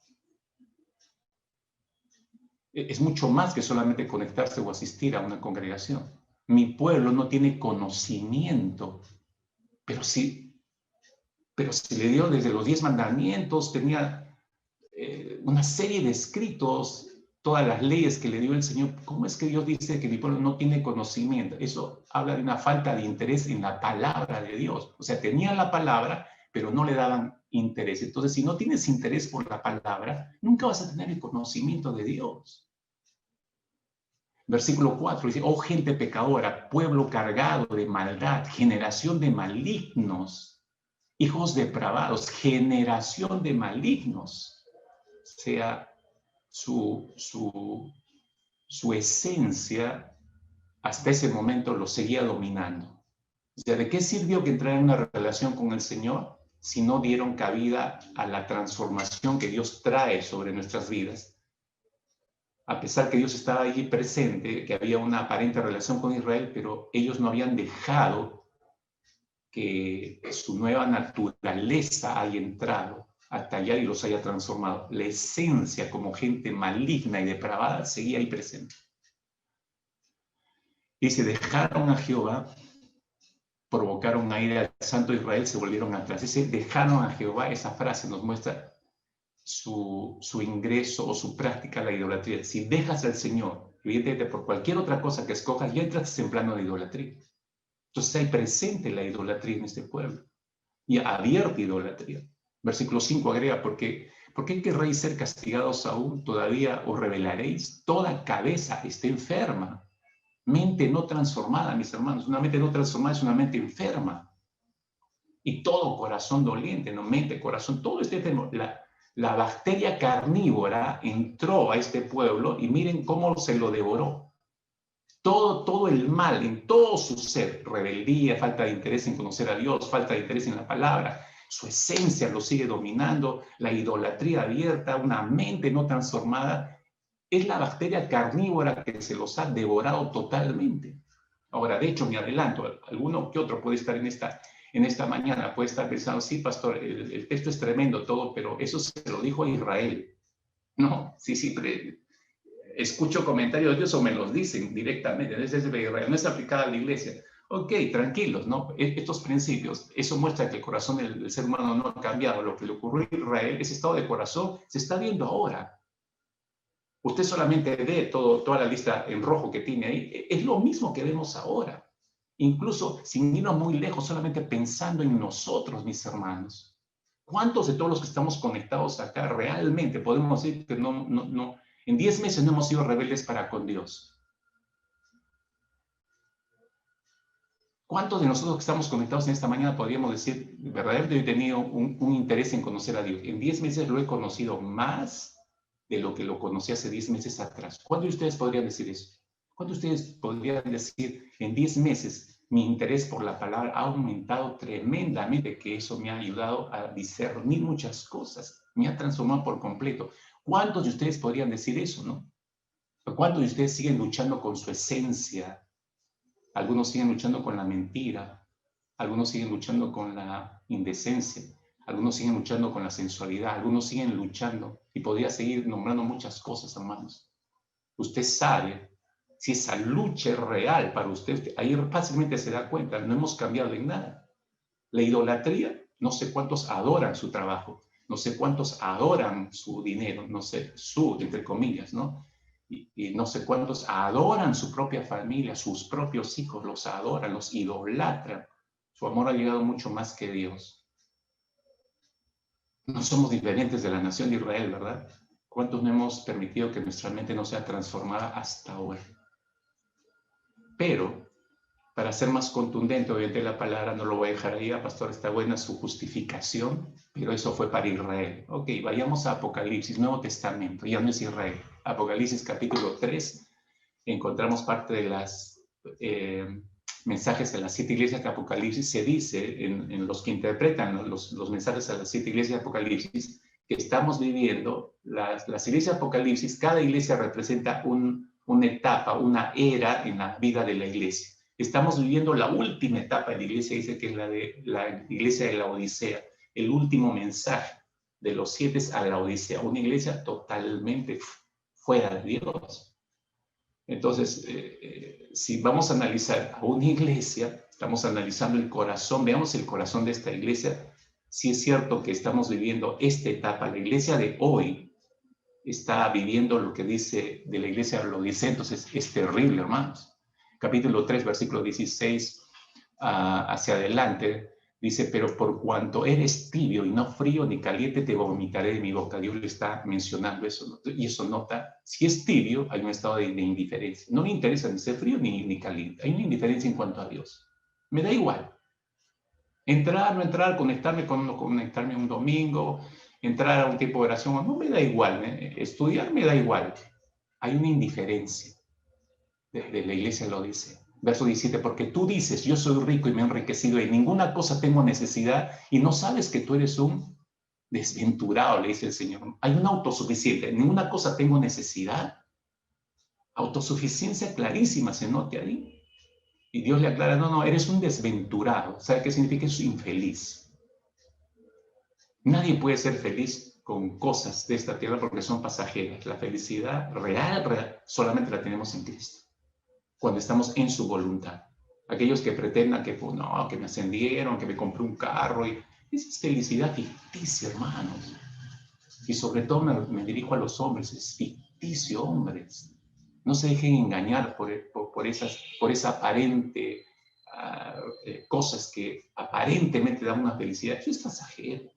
Es mucho más que solamente conectarse o asistir a una congregación. Mi pueblo no tiene conocimiento, pero si le dio desde los 10 mandamientos, tenía una serie de escritos, todas las leyes que le dio el Señor. ¿Cómo es que Dios dice que mi pueblo no tiene conocimiento? Eso habla de una falta de interés en la palabra de Dios. O sea, tenían la palabra, pero no le daban interés. Entonces, si no tienes interés por la palabra, nunca vas a tener el conocimiento de Dios. Versículo 4 dice, oh gente pecadora, pueblo cargado de maldad, generación de malignos, hijos depravados, generación de malignos. Sea su esencia, hasta ese momento lo seguía dominando. O sea, ¿de qué sirvió que entraran en una relación con el Señor si no dieron cabida a la transformación que Dios trae sobre nuestras vidas? A pesar que Dios estaba allí presente, que había una aparente relación con Israel, pero ellos no habían dejado que su nueva naturaleza haya entrado hasta allá y los haya transformado. La esencia como gente maligna y depravada seguía ahí presente. Dice, dejaron a Jehová, provocaron a ira al santo Israel, se volvieron atrás. Dice, dejaron a Jehová, esa frase nos muestra su ingreso o su práctica a la idolatría. Si dejas al Señor, evidentemente por cualquier otra cosa que escojas, ya entras en plano de idolatría. Entonces hay presente la idolatría en este pueblo y abierta idolatría. Versículo 5 agrega, ¿por qué querréis ser castigados aún todavía os revelaréis? Toda cabeza está enferma, mente no transformada, mis hermanos. Una mente no transformada es una mente enferma. Y todo corazón doliente, no mente, corazón, todo este enfermo. La bacteria carnívora entró a este pueblo y miren cómo se lo devoró. Todo el mal en todo su ser, rebeldía, falta de interés en conocer a Dios, falta de interés en la palabra, su esencia lo sigue dominando, la idolatría abierta, una mente no transformada, es la bacteria carnívora que se los ha devorado totalmente. Ahora, de hecho, me adelanto, alguno que otro puede estar en esta mañana, puede estar pensando, sí, pastor, el texto es tremendo todo, pero eso se lo dijo a Israel. No, sí, escucho comentarios de Dios o me los dicen directamente, es de Israel, no es aplicada a la iglesia. Ok, tranquilos, ¿no? Estos principios, eso muestra que el corazón del ser humano no ha cambiado. Lo que le ocurrió a Israel, ese estado de corazón, se está viendo ahora. Usted solamente ve toda la lista en rojo que tiene ahí. Es lo mismo que vemos ahora. Incluso sin irnos muy lejos, solamente pensando en nosotros, mis hermanos. ¿Cuántos de todos los que estamos conectados acá realmente podemos decir que en 10 meses no hemos sido rebeldes para con Dios? ¿Cuántos de nosotros que estamos conectados en esta mañana podríamos decir, verdaderamente he tenido un interés en conocer a Dios? En 10 meses lo he conocido más de lo que lo conocí hace 10 meses atrás. ¿Cuántos de ustedes podrían decir eso? ¿Cuántos de ustedes podrían decir, en 10 meses mi interés por la palabra ha aumentado tremendamente, que eso me ha ayudado a discernir muchas cosas, me ha transformado por completo? ¿Cuántos de ustedes podrían decir eso, no? ¿Cuántos de ustedes siguen luchando con su esencia? Algunos siguen luchando con la mentira, algunos siguen luchando con la indecencia, algunos siguen luchando con la sensualidad, algunos siguen luchando, y podría seguir nombrando muchas cosas, hermanos. Usted sabe si esa lucha es real para usted, ahí fácilmente se da cuenta, no hemos cambiado en nada. La idolatría, no sé cuántos adoran su trabajo, no sé cuántos adoran su dinero, no sé, entre comillas, ¿no? Y no sé cuántos adoran su propia familia, sus propios hijos, los adoran, los idolatran. Su amor ha llegado mucho más que Dios. No somos diferentes de la nación de Israel, ¿verdad? ¿Cuántos no hemos permitido que nuestra mente no sea transformada hasta ahora? Pero, para ser más contundente, obviamente la palabra no lo voy a dejar ahí, pastor, está buena su justificación, pero eso fue para Israel. Ok, vayamos a Apocalipsis, Nuevo Testamento, ya no es Israel. Apocalipsis capítulo 3, encontramos parte de las mensajes de las 7 iglesias de Apocalipsis. Se dice en los que interpretan los mensajes a las 7 iglesias de Apocalipsis que estamos viviendo, las iglesias de Apocalipsis, cada iglesia representa una etapa, una era en la vida de la iglesia. Estamos viviendo la última etapa de la iglesia, dice que es la de la iglesia de la Odisea, el último mensaje de los 7 a la Odisea, una iglesia totalmente fuera de Dios. Entonces, si vamos a analizar a una iglesia, estamos analizando el corazón, veamos el corazón de esta iglesia. Si es cierto que estamos viviendo esta etapa, la iglesia de hoy está viviendo lo que dice de la iglesia de la Odisea, entonces es terrible, hermanos. Capítulo 3, versículo 16 hacia adelante, dice, pero por cuanto eres tibio y no frío ni caliente, te vomitaré de mi boca. Dios le está mencionando eso, y eso nota, si es tibio, hay un estado de indiferencia. No me interesa ni ser frío ni caliente, hay una indiferencia en cuanto a Dios. Me da igual. Entrar, no entrar, conectarme un domingo, entrar a un tipo de oración, no me da igual. Estudiar me da igual. Hay una indiferencia de la iglesia, lo dice. Verso 17, porque tú dices, yo soy rico y me he enriquecido, y ninguna cosa tengo necesidad, y no sabes que tú eres un desventurado, le dice el Señor. Hay un autosuficiente, ninguna cosa tengo necesidad. Autosuficiencia clarísima se nota ahí. Y Dios le aclara, no, eres un desventurado. ¿Sabe qué significa eso? Infeliz. Nadie puede ser feliz con cosas de esta tierra porque son pasajeras. La felicidad real, solamente la tenemos en Cristo. cuando estamos en su voluntad. Aquellos que pretendan que, pues, no, que me ascendieron, que me compré un carro, y esa es felicidad ficticia, hermanos. Y sobre todo me dirijo a los hombres, es ficticio, hombres. No se dejen engañar por esa aparente cosas que aparentemente dan una felicidad. Eso es pasajero,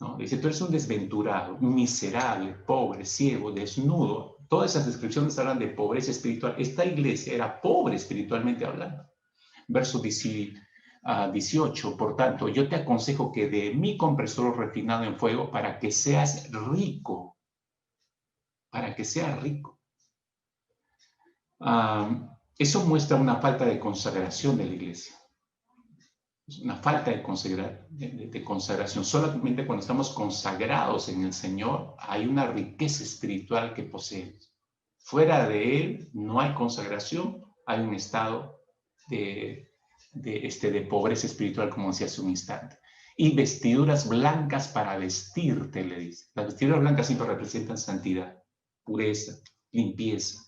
¿no? Dice, tú eres un desventurado, miserable, pobre, ciego, desnudo. Todas esas descripciones hablan de pobreza espiritual. Esta iglesia era pobre espiritualmente hablando. Verso 18, por tanto, yo te aconsejo que de mí compres oro refinado en fuego para que seas rico. Para que seas rico. Eso muestra una falta de consagración de la iglesia. Es una falta de consagración. Solamente cuando estamos consagrados en el Señor hay una riqueza espiritual que poseemos. Fuera de Él no hay consagración, hay un estado de pobreza espiritual, como decía hace un instante. Y vestiduras blancas para vestirte, le dice. Las vestiduras blancas siempre representan santidad, pureza, limpieza.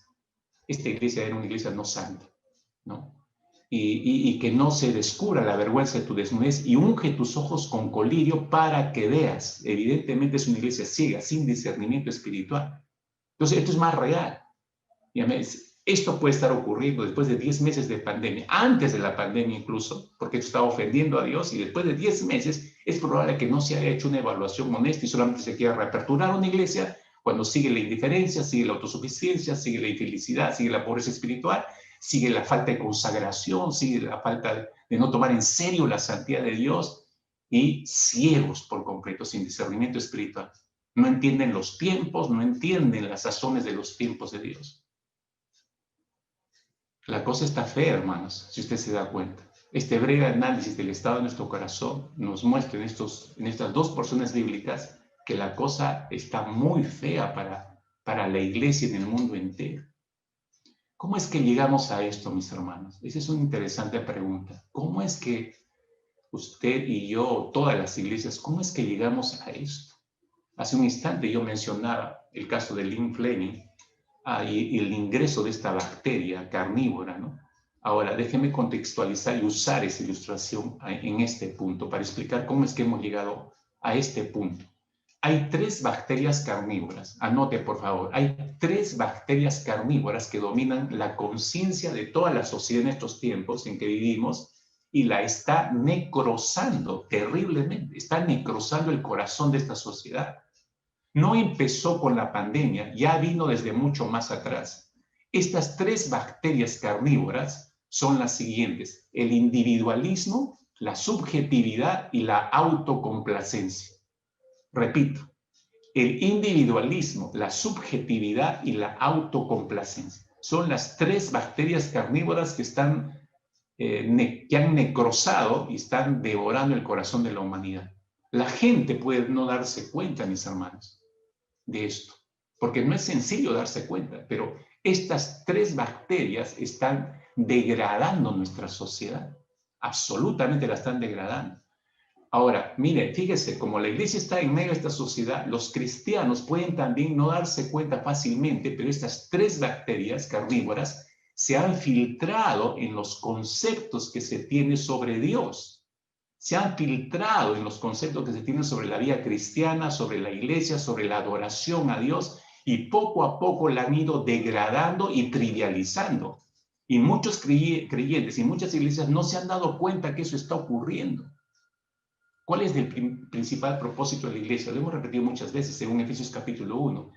Esta iglesia era una iglesia no santa, ¿no? Y que no se descubra la vergüenza de tu desnudez y unge tus ojos con colirio para que veas. Evidentemente es una iglesia ciega, sin discernimiento espiritual. Entonces esto es más real. Esto puede estar ocurriendo después de 10 meses de pandemia, antes de la pandemia incluso, porque esto está ofendiendo a Dios, y después de 10 meses es probable que no se haya hecho una evaluación honesta y solamente se quiera reaperturar una iglesia cuando sigue la indiferencia, sigue la autosuficiencia, sigue la infelicidad, sigue la pobreza espiritual, sigue la falta de consagración, sigue la falta de no tomar en serio la santidad de Dios, y ciegos por completo, sin discernimiento espiritual. No entienden los tiempos, no entienden las sazones de los tiempos de Dios. La cosa está fea, hermanos, si usted se da cuenta. Este breve análisis del estado de nuestro corazón nos muestra en estas dos porciones bíblicas que la cosa está muy fea para la iglesia en el mundo entero. ¿Cómo es que llegamos a esto, mis hermanos? Esa es una interesante pregunta. ¿Cómo es que usted y yo, todas las iglesias, cómo es que llegamos a esto? Hace un instante yo mencionaba el caso de Lynn Fleming y el ingreso de esta bacteria carnívora, ¿no? Ahora, déjeme contextualizar y usar esa ilustración en este punto para explicar cómo es que hemos llegado a este punto. Hay 3 bacterias carnívoras. Anote, por favor. Hay 3 bacterias carnívoras que dominan la conciencia de toda la sociedad en estos tiempos en que vivimos y la está necrosando terriblemente. Está necrosando el corazón de esta sociedad. No empezó con la pandemia, ya vino desde mucho más atrás. Estas 3 bacterias carnívoras son las siguientes: el individualismo, la subjetividad y la autocomplacencia. Repito, el individualismo, la subjetividad y la autocomplacencia. Son las 3 bacterias carnívoras que que han necrosado y están devorando el corazón de la humanidad. La gente puede no darse cuenta, mis hermanos, de esto, porque no es sencillo darse cuenta, pero estas 3 bacterias están degradando nuestra sociedad. Absolutamente la están degradando. Ahora, mire, fíjese, como la iglesia está en medio de esta sociedad, los cristianos pueden también no darse cuenta fácilmente, pero estas 3 bacterias carnívoras se han filtrado en los conceptos que se tienen sobre Dios. Se han filtrado en los conceptos que se tienen sobre la vida cristiana, sobre la iglesia, sobre la adoración a Dios, y poco a poco la han ido degradando y trivializando. Y muchos creyentes y muchas iglesias no se han dado cuenta que eso está ocurriendo. ¿Cuál es el principal propósito de la iglesia? Lo hemos repetido muchas veces según Efesios capítulo 1.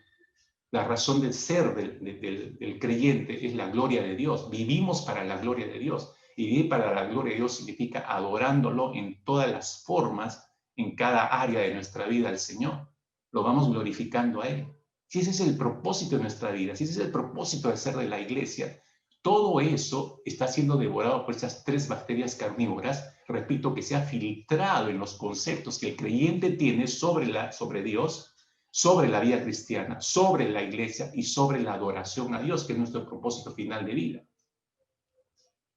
La razón del ser del creyente es la gloria de Dios. Vivimos para la gloria de Dios. Y vivir para la gloria de Dios significa adorándolo en todas las formas, en cada área de nuestra vida al Señor. Lo vamos glorificando a Él. Si ese es el propósito de nuestra vida, si ese es el propósito de ser de la iglesia, todo eso está siendo devorado por esas 3 bacterias carnívoras, repito, que se ha filtrado en los conceptos que el creyente tiene sobre Dios, sobre la vida cristiana, sobre la iglesia y sobre la adoración a Dios, que es nuestro propósito final de vida.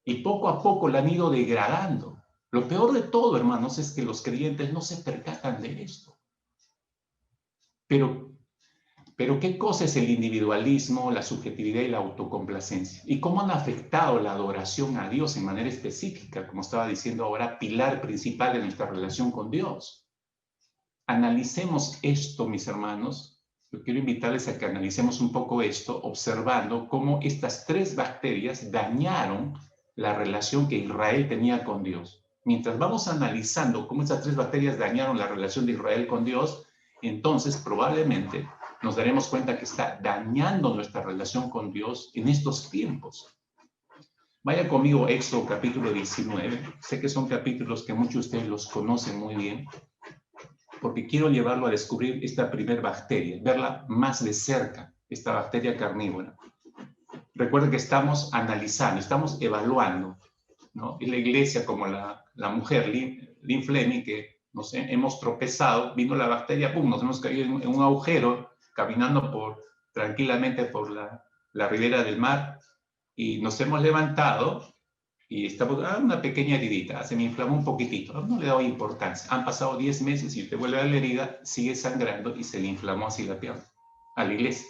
Y poco a poco la han ido degradando. Lo peor de todo, hermanos, es que los creyentes no se percatan de esto. Pero Pero ¿qué cosa es el individualismo, la subjetividad y la autocomplacencia? ¿Y cómo han afectado la adoración a Dios en manera específica, como estaba diciendo ahora, pilar principal de nuestra relación con Dios? Analicemos esto, mis hermanos. Yo quiero invitarles a que analicemos un poco esto, observando cómo estas tres bacterias dañaron la relación que Israel tenía con Dios. Mientras vamos analizando cómo estas tres bacterias dañaron la relación de Israel con Dios, entonces probablemente nos daremos cuenta que está dañando nuestra relación con Dios en estos tiempos. Vaya conmigo Éxodo capítulo 19. Sé que son capítulos que muchos de ustedes los conocen muy bien, porque quiero llevarlo a descubrir esta primer bacteria, verla más de cerca, esta bacteria carnívora. Recuerden que estamos analizando, estamos evaluando, ¿no? Y la iglesia, como la mujer, Lynn Fleming, que no sé, hemos tropezado, vino la bacteria, ¡pum!, nos hemos caído en un agujero, caminando tranquilamente por la ribera del mar, y nos hemos levantado, y estamos, una pequeña heridita, se me inflamó un poquitito, no le he dado importancia. Han pasado 10 meses y usted vuelve a la herida, sigue sangrando y se le inflamó así la pierna, a la iglesia.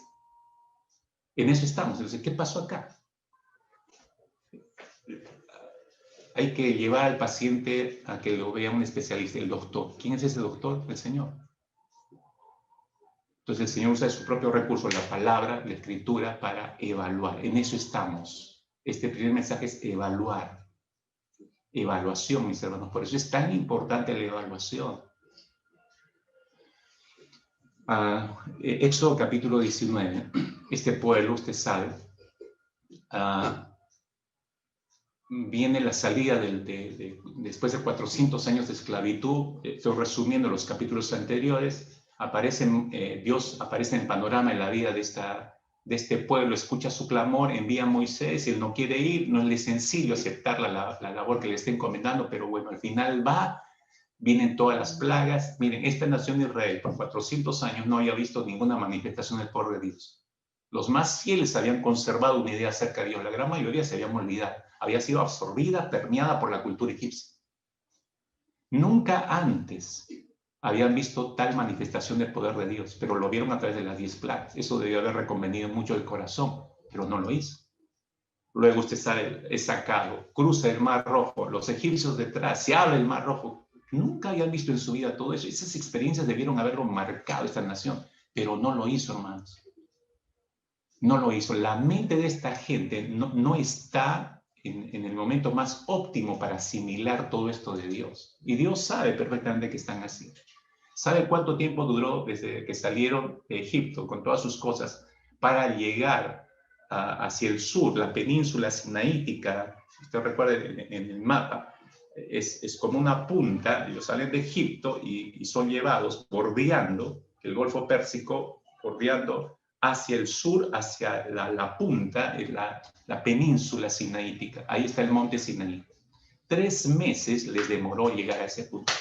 En eso estamos. Entonces, ¿qué pasó acá? Hay que llevar al paciente a que lo vea un especialista, el doctor. ¿Quién es ese doctor? El Señor. Entonces el Señor usa su propio recurso, la palabra, la escritura, para evaluar. En eso estamos. Este primer mensaje es evaluar. Evaluación, mis hermanos. Por eso es tan importante la evaluación. Éxodo capítulo 19. Este pueblo, usted sabe, viene la salida después de 400 años de esclavitud. Estoy resumiendo los capítulos anteriores. Dios aparece en el panorama en la vida de este pueblo, escucha su clamor, envía a Moisés, él no quiere ir, no es sencillo aceptar la labor que le está encomendando, pero bueno, al final va, vienen todas las plagas. Miren, esta nación de Israel por 400 años no había visto ninguna manifestación del poder de Dios. Los más fieles habían conservado una idea acerca de Dios, la gran mayoría se habían olvidado, había sido absorbida, permeada por la cultura egipcia. Nunca antes habían visto tal manifestación del poder de Dios, pero lo vieron a través de las 10 plagas. Eso debió haber reconvenido mucho el corazón, pero no lo hizo. Luego usted sabe, es sacado, cruza el Mar Rojo, los egipcios detrás, se abre el Mar Rojo. Nunca habían visto en su vida todo eso. Esas experiencias debieron haberlo marcado esta nación, pero no lo hizo, hermanos. No lo hizo. La mente de esta gente no está en el momento más óptimo para asimilar todo esto de Dios. Y Dios sabe perfectamente que están así. ¿Sabe cuánto tiempo duró desde que salieron de Egipto con todas sus cosas para llegar hacia el sur, la península sinaítica? Usted recuerda en el mapa, es como una punta. Ellos salen de Egipto y son llevados bordeando el Golfo Pérsico, bordeando hacia el sur, hacia la punta, la península sinaítica. Ahí está el monte Sinaí. 3 meses les demoró llegar a ese punto.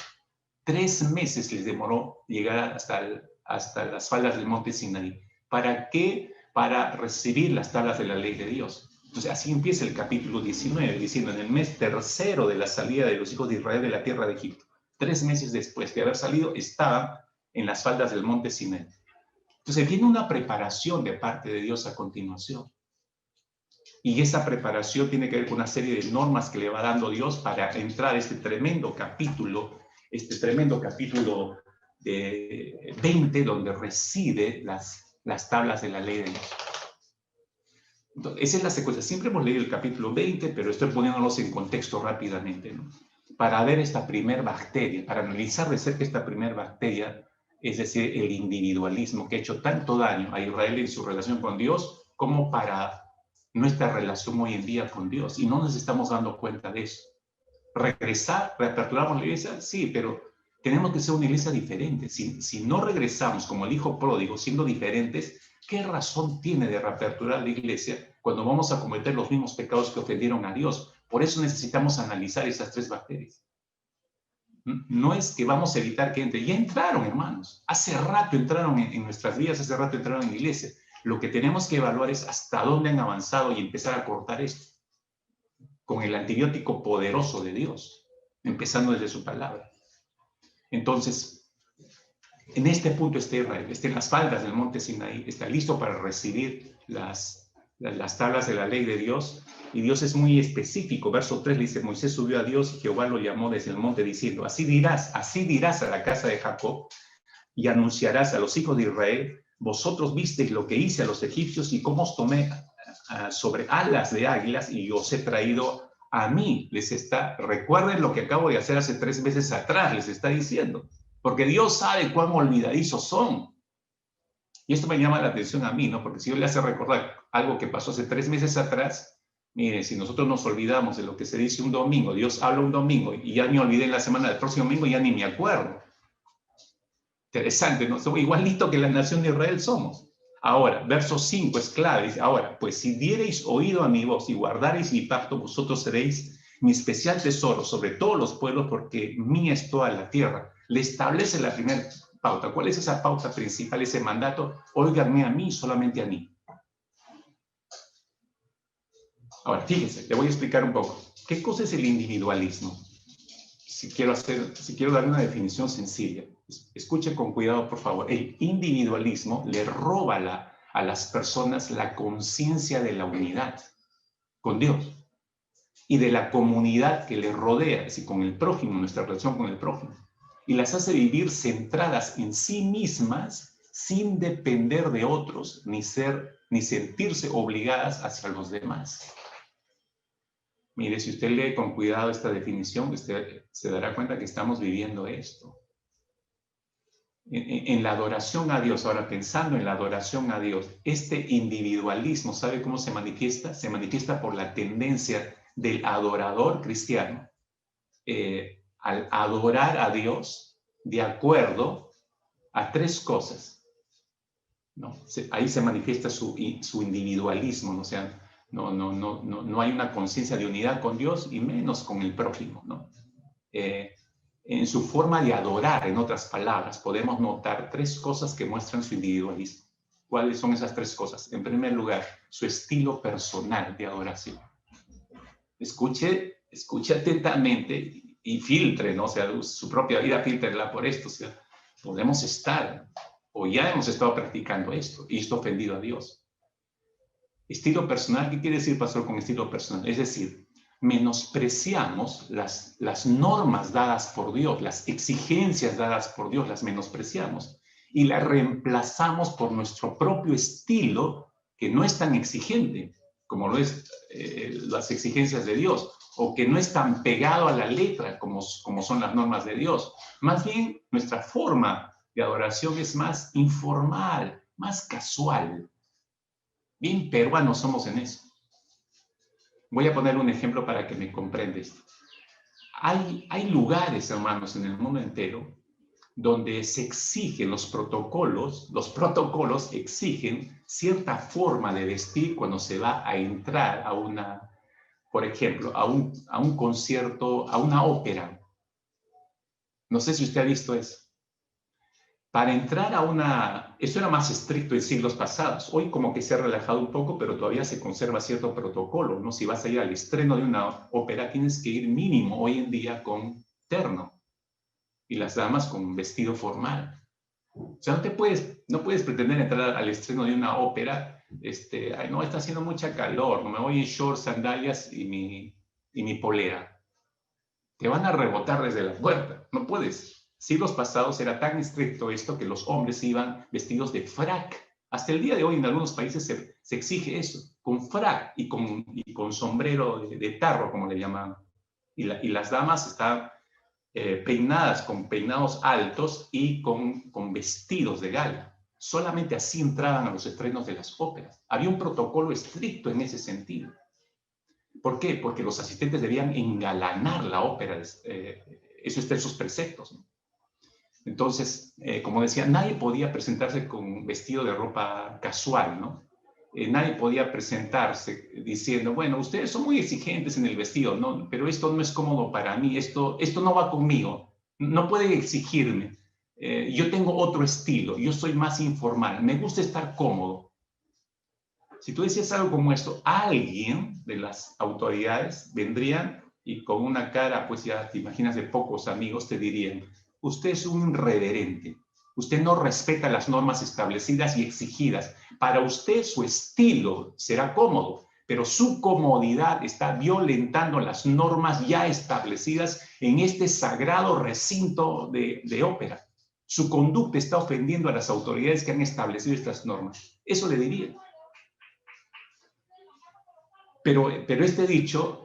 3 meses les demoró llegar hasta las faldas del monte Sinaí. ¿Para qué? Para recibir las tablas de la ley de Dios. Entonces, así empieza el capítulo 19, diciendo, en el mes tercero de la salida de los hijos de Israel de la tierra de Egipto, 3 meses después de haber salido, estaban en las faldas del monte Sinaí. Entonces, viene una preparación de parte de Dios a continuación. Y esa preparación tiene que ver con una serie de normas que le va dando Dios para entrar a este tremendo capítulo de 20, donde reside las tablas de la ley de Dios. Entonces, esa es la secuencia. Siempre hemos leído el capítulo 20, pero estoy poniéndolos en contexto rápidamente, ¿no? Para ver esta primer bacteria, para analizar de cerca esta primer bacteria, es decir, el individualismo que ha hecho tanto daño a Israel en su relación con Dios, como para nuestra relación hoy en día con Dios. Y no nos estamos dando cuenta de eso. Regresar, reaperturamos la iglesia, sí, pero tenemos que ser una iglesia diferente. Si no regresamos como el hijo pródigo, siendo diferentes, ¿qué razón tiene de reaperturar la iglesia cuando vamos a cometer los mismos pecados que ofendieron a Dios? Por eso necesitamos analizar esas 3 bacterias. No es que vamos a evitar que entre. Ya entraron, hermanos. Hace rato entraron en nuestras vidas, hace rato entraron en la iglesia. Lo que tenemos que evaluar es hasta dónde han avanzado y empezar a cortar esto con el antibiótico poderoso de Dios, empezando desde su palabra. Entonces, En este punto está Israel, está en las faldas del monte Sinaí, está listo para recibir las tablas de la ley de Dios. Y Dios es muy específico. Verso 3 dice, Moisés subió a Dios y Jehová lo llamó desde el monte diciendo, así dirás a la casa de Jacob y anunciarás a los hijos de Israel, vosotros visteis lo que hice a los egipcios y cómo os tomé sobre alas de águilas y os he traído a mí. Recuerden lo que acabo de hacer hace 3 meses atrás, les está diciendo. Porque Dios sabe cuán olvidadizos son. Y esto me llama la atención a mí, ¿no? Porque si yo le hace recordar algo que pasó hace 3 meses atrás, mire, si nosotros nos olvidamos de lo que se dice un domingo, Dios habla un domingo y ya me olvidé en la semana del próximo domingo, ya ni me acuerdo. Interesante, ¿no? Somos igualito que la nación de Israel somos. Ahora, verso 5 es clave. Dice, ahora, pues si diereis oído a mi voz y guardareis mi pacto, vosotros seréis mi especial tesoro sobre todos los pueblos, porque mía es toda la tierra. Le establece la primera pauta. ¿Cuál es esa pauta principal, ese mandato? Óiganme a mí, solamente a mí. Ahora, fíjense, le voy a explicar un poco. ¿Qué cosa es el individualismo? Si quiero dar una definición sencilla, escuche con cuidado, por favor. El individualismo le roba a las personas la conciencia de la unidad con Dios y de la comunidad que les rodea, es decir, con el prójimo, nuestra relación con el prójimo, y las hace vivir centradas en sí mismas sin depender de otros ni sentirse obligadas hacia los demás. Mire, si usted lee con cuidado esta definición, usted se dará cuenta que estamos viviendo esto. En la adoración a Dios, ahora pensando en la adoración a Dios, este individualismo, ¿sabe cómo se manifiesta? Se manifiesta por la tendencia del adorador cristiano al adorar a Dios de acuerdo a 3 cosas, ¿no? Ahí se manifiesta su individualismo, ¿no? O sea, no hay una conciencia de unidad con Dios y menos con el prójimo, ¿no? En su forma de adorar, en otras palabras, podemos notar 3 cosas que muestran su individualismo. ¿Cuáles son esas 3 cosas? En primer lugar, su estilo personal de adoración. Escuche atentamente y filtre, ¿no? O sea, su propia vida, filtrela por esto. O sea, podemos estar, o ya hemos estado practicando esto, y esto ofendido a Dios. Estilo personal, ¿qué quiere decir, pastor, con estilo personal? Es decir, menospreciamos las normas dadas por Dios, las exigencias dadas por Dios, las menospreciamos y las reemplazamos por nuestro propio estilo, que no es tan exigente como lo es las exigencias de Dios, o que no es tan pegado a la letra como son las normas de Dios. Más bien, nuestra forma de adoración es más informal, más casual. Bien peruanos somos en eso. Voy a poner un ejemplo para que me comprendes. Hay lugares, hermanos, en el mundo entero donde se exigen los protocolos exigen cierta forma de vestir cuando se va a entrar a por ejemplo, a un concierto, a una ópera. No sé si usted ha visto eso. Para entrar esto era más estricto en siglos pasados. Hoy como que se ha relajado un poco, pero todavía se conserva cierto protocolo, ¿no? Si vas a ir al estreno de una ópera, tienes que ir mínimo hoy en día con terno y las damas con vestido formal. O sea, no puedes pretender entrar al estreno de una ópera, ay, no, está haciendo mucha calor, no me voy en shorts, sandalias y mi polera. Te van a rebotar desde la puerta, no puedes. Siglos pasados era tan estricto esto que los hombres iban vestidos de frac. Hasta el día de hoy en algunos países se exige eso, con frac y con sombrero de tarro, como le llaman. Y las damas están peinadas con peinados altos y con vestidos de gala. Solamente así entraban a los estrenos de las óperas. Había un protocolo estricto en ese sentido. ¿Por qué? Porque los asistentes debían engalanar la ópera. Eso está en sus preceptos, ¿no? Entonces, como decía, nadie podía presentarse con vestido de ropa casual, ¿no? Nadie podía presentarse diciendo, bueno, ustedes son muy exigentes en el vestido, ¿no? Pero esto no es cómodo para mí, esto no va conmigo, no pueden exigirme. Yo tengo otro estilo, yo soy más informal, me gusta estar cómodo. Si tú decías algo como esto, alguien de las autoridades vendrían y con una cara, pues ya te imaginas, de pocos amigos, te dirían, usted es un irreverente. Usted no respeta las normas establecidas y exigidas. Para usted su estilo será cómodo, pero su comodidad está violentando las normas ya establecidas en este sagrado recinto de ópera. Su conducta está ofendiendo a las autoridades que han establecido estas normas. Eso le diría. Pero este dicho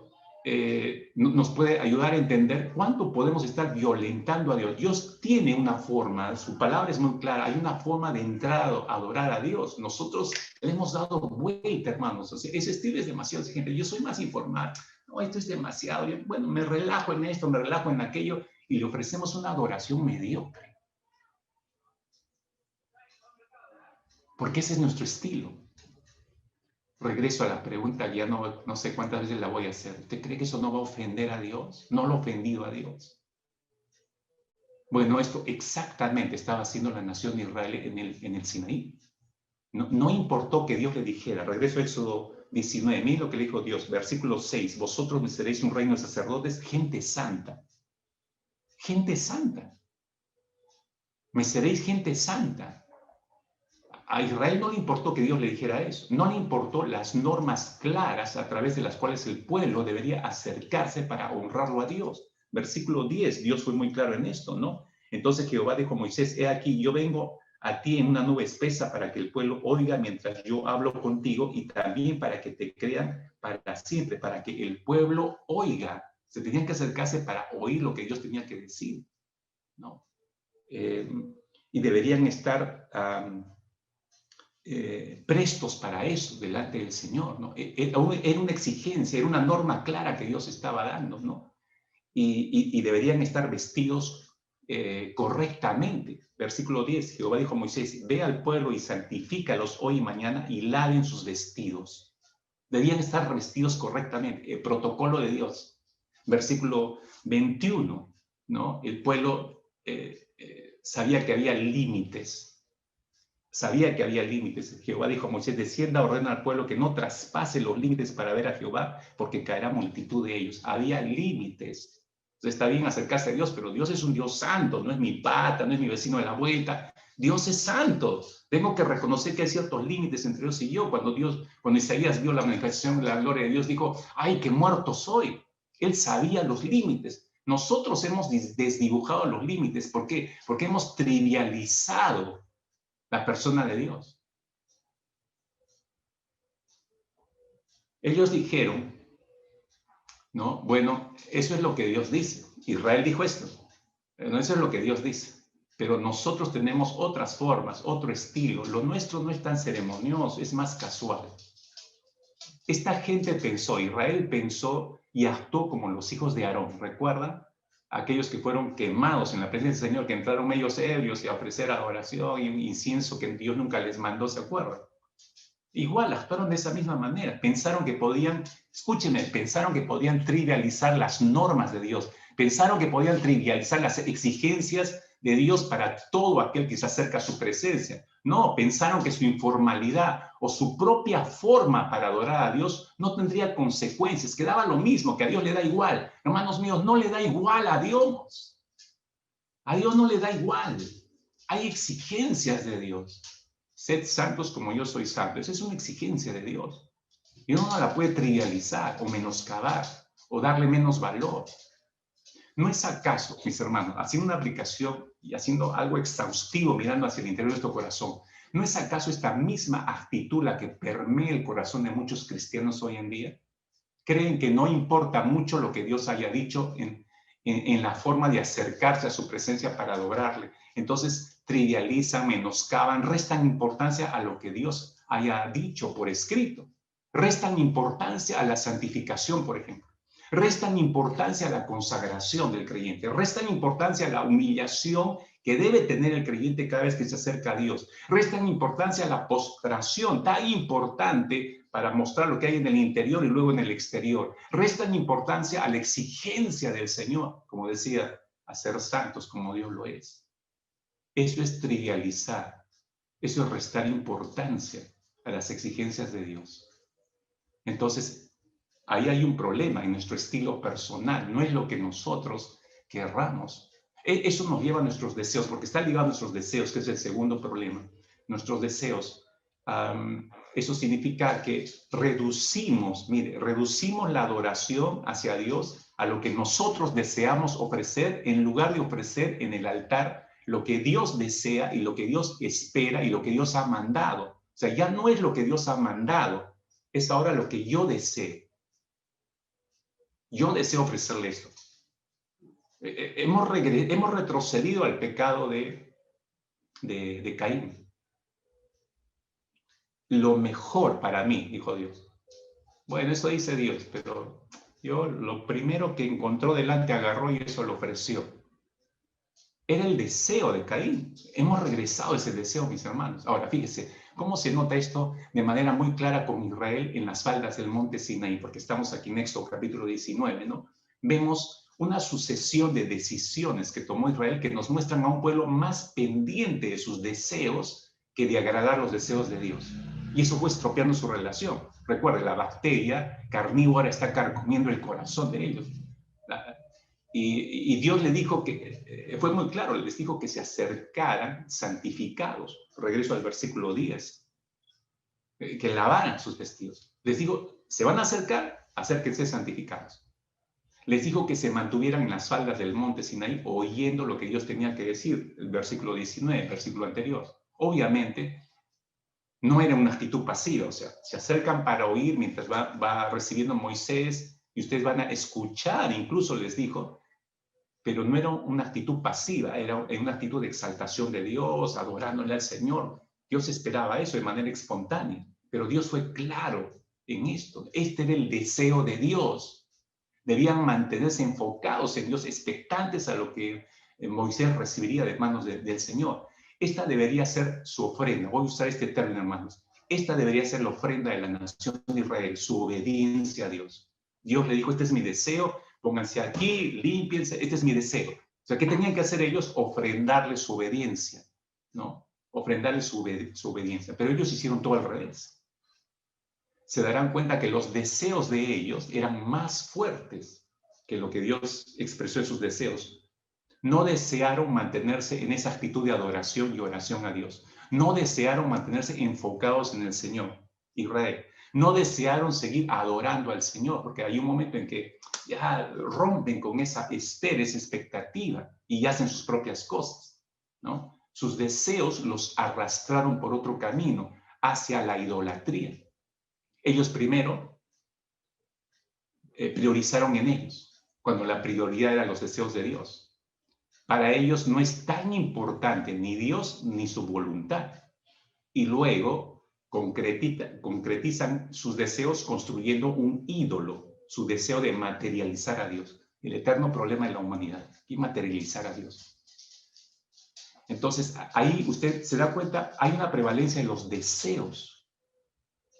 nos puede ayudar a entender cuánto podemos estar violentando a Dios. Dios tiene una forma, su palabra es muy clara, hay una forma de entrar a adorar a Dios. Nosotros le hemos dado vuelta, hermanos. O sea, ese estilo es demasiado exigente. Yo soy más informal. No, esto es demasiado. Bueno, me relajo en esto, me relajo en aquello, y le ofrecemos una adoración mediocre. Porque ese es nuestro estilo. Regreso a la pregunta, ya no sé cuántas veces la voy a hacer. ¿Usted cree que eso no va a ofender a Dios? ¿No lo ha ofendido a Dios? Bueno, esto exactamente estaba haciendo la nación de Israel en el Sinaí. No importó que Dios le dijera, regreso a Éxodo 19, miren lo que le dijo Dios, versículo 6, vosotros me seréis un reino de sacerdotes, gente santa. Gente santa. Me seréis gente santa. A Israel no le importó que Dios le dijera eso, no le importó las normas claras a través de las cuales el pueblo debería acercarse para honrarlo a Dios. Versículo 10, Dios fue muy claro en esto, ¿no? Entonces Jehová dijo a Moisés, he aquí, yo vengo a ti en una nube espesa para que el pueblo oiga mientras yo hablo contigo y también para que te crean para siempre, para que el pueblo oiga. Se tenían que acercarse para oír lo que Dios tenía que decir, ¿no? Y deberían estar... prestos para eso delante del Señor, ¿no? Era una exigencia, era una norma clara que Dios estaba dando, ¿no? Y deberían estar vestidos correctamente. Versículo 10, Jehová dijo a Moisés, ve al pueblo y santifícalos hoy y mañana y laven sus vestidos. Debían estar vestidos correctamente, el protocolo de Dios. Versículo 21, ¿no? El pueblo sabía que había límites. Sabía que había límites. Jehová dijo a Moisés, descienda, ordena al pueblo que no traspase los límites para ver a Jehová, porque caerá multitud de ellos. Había límites. Entonces está bien acercarse a Dios, pero Dios es un Dios santo, no es mi pata, no es mi vecino de la vuelta. Dios es santo. Tengo que reconocer que hay ciertos límites entre Dios y yo. Cuando Isaías vio la manifestación de la gloria de Dios, dijo, ¡ay, qué muerto soy! Él sabía los límites. Nosotros hemos desdibujado los límites. ¿Por qué? Porque hemos trivializado la persona de Dios. Ellos dijeron, ¿no? Bueno, eso es lo que Dios dice. Israel dijo esto. No, eso es lo que Dios dice. Pero nosotros tenemos otras formas, otro estilo. Lo nuestro no es tan ceremonioso, es más casual. Esta gente pensó, Israel pensó y actuó como los hijos de Aarón. ¿Recuerdan? Aquellos que fueron quemados en la presencia del Señor, que entraron medios ebrios y a ofrecer adoración y incienso que Dios nunca les mandó, ¿se acuerdan? Igual actuaron de esa misma manera. Pensaron que podían, escúchenme, pensaron que podían trivializar las normas de Dios. Pensaron que podían trivializar las exigencias de Dios para todo aquel que se acerca a su presencia. No, pensaron que su informalidad o su propia forma para adorar a Dios no tendría consecuencias, que daba lo mismo, que a Dios le da igual. Hermanos míos, no le da igual a Dios. A Dios no le da igual. Hay exigencias de Dios. Sed santos como yo soy santo. Esa es una exigencia de Dios. Y uno no la puede trivializar o menoscabar o darle menos valor. ¿No es acaso, mis hermanos, haciendo una aplicación y haciendo algo exhaustivo mirando hacia el interior de nuestro corazón, no es acaso esta misma actitud la que permea el corazón de muchos cristianos hoy en día? Creen que no importa mucho lo que Dios haya dicho en la forma de acercarse a su presencia para adorarle. Entonces trivializan, menoscaban, restan importancia a lo que Dios haya dicho por escrito. Restan importancia a la santificación, por ejemplo. Restan importancia a la consagración del creyente. Restan importancia a la humillación que debe tener el creyente cada vez que se acerca a Dios. Restan importancia a la postración, tan importante para mostrar lo que hay en el interior y luego en el exterior. Restan importancia a la exigencia del Señor, como decía, a ser santos como Dios lo es. Eso es trivializar, eso es restar importancia a las exigencias de Dios. Entonces, ahí hay un problema en nuestro estilo personal, no es lo que nosotros querramos. Eso nos lleva a nuestros deseos, porque está ligado a nuestros deseos, que es el segundo problema. Nuestros deseos. Eso significa que reducimos la adoración hacia Dios a lo que nosotros deseamos ofrecer, en lugar de ofrecer en el altar lo que Dios desea y lo que Dios espera y lo que Dios ha mandado. O sea, ya no es lo que Dios ha mandado, es ahora lo que yo deseo. Yo deseo ofrecerle esto. Hemos retrocedido al pecado de Caín. Lo mejor para mí, dijo Dios. Bueno, eso dice Dios, pero yo lo primero que encontró delante agarró y eso lo ofreció. Era el deseo de Caín. Hemos regresado a ese deseo, mis hermanos. Ahora, fíjese, ¿cómo se nota esto de manera muy clara con Israel en las faldas del monte Sinaí? Porque estamos aquí en Éxodo capítulo 19, ¿no? Vemos una sucesión de decisiones que tomó Israel que nos muestran a un pueblo más pendiente de sus deseos que de agradar los deseos de Dios. Y eso fue estropeando su relación. Recuerde, la bacteria carnívora está carcomiendo el corazón de ellos. Y Dios le dijo que, fue muy claro, les dijo que se acercaran santificados. Regreso al versículo 10. Que lavaran sus vestidos. Les dijo, se van a acercar, acérquense santificados. Les dijo que se mantuvieran en las faldas del monte Sinaí oyendo lo que Dios tenía que decir. El versículo 19, el versículo anterior. Obviamente, no era una actitud pasiva, o sea, se acercan para oír mientras va recibiendo Moisés y ustedes van a escuchar, incluso les dijo, pero no era una actitud pasiva, era una actitud de exaltación de Dios, adorándole al Señor. Dios esperaba eso de manera espontánea, pero Dios fue claro en esto. Este era el deseo de Dios. Debían mantenerse enfocados en Dios, expectantes a lo que Moisés recibiría de manos del Señor. Esta debería ser su ofrenda. Voy a usar este término, hermanos. Esta debería ser la ofrenda de la nación de Israel, su obediencia a Dios. Dios le dijo, este es mi deseo, pónganse aquí, límpiense, este es mi deseo. O sea, ¿qué tenían que hacer ellos? Ofrendarle su obediencia, ¿no? Ofrendarle su obediencia. Pero ellos hicieron todo al revés. Se darán cuenta que los deseos de ellos eran más fuertes que lo que Dios expresó en sus deseos. No desearon mantenerse en esa actitud de adoración y oración a Dios. No desearon mantenerse enfocados en el Señor, Israel. No desearon seguir adorando al Señor, porque hay un momento en que ya rompen con esa espera, esa expectativa, y hacen sus propias cosas, ¿no? Sus deseos los arrastraron por otro camino, hacia la idolatría. Ellos primero priorizaron en ellos, cuando la prioridad eran los deseos de Dios. Para ellos no es tan importante ni Dios ni su voluntad. Y luego concretizan sus deseos construyendo un ídolo, su deseo de materializar a Dios. El eterno problema de la humanidad, y materializar a Dios. Entonces, ahí usted se da cuenta, hay una prevalencia en los deseos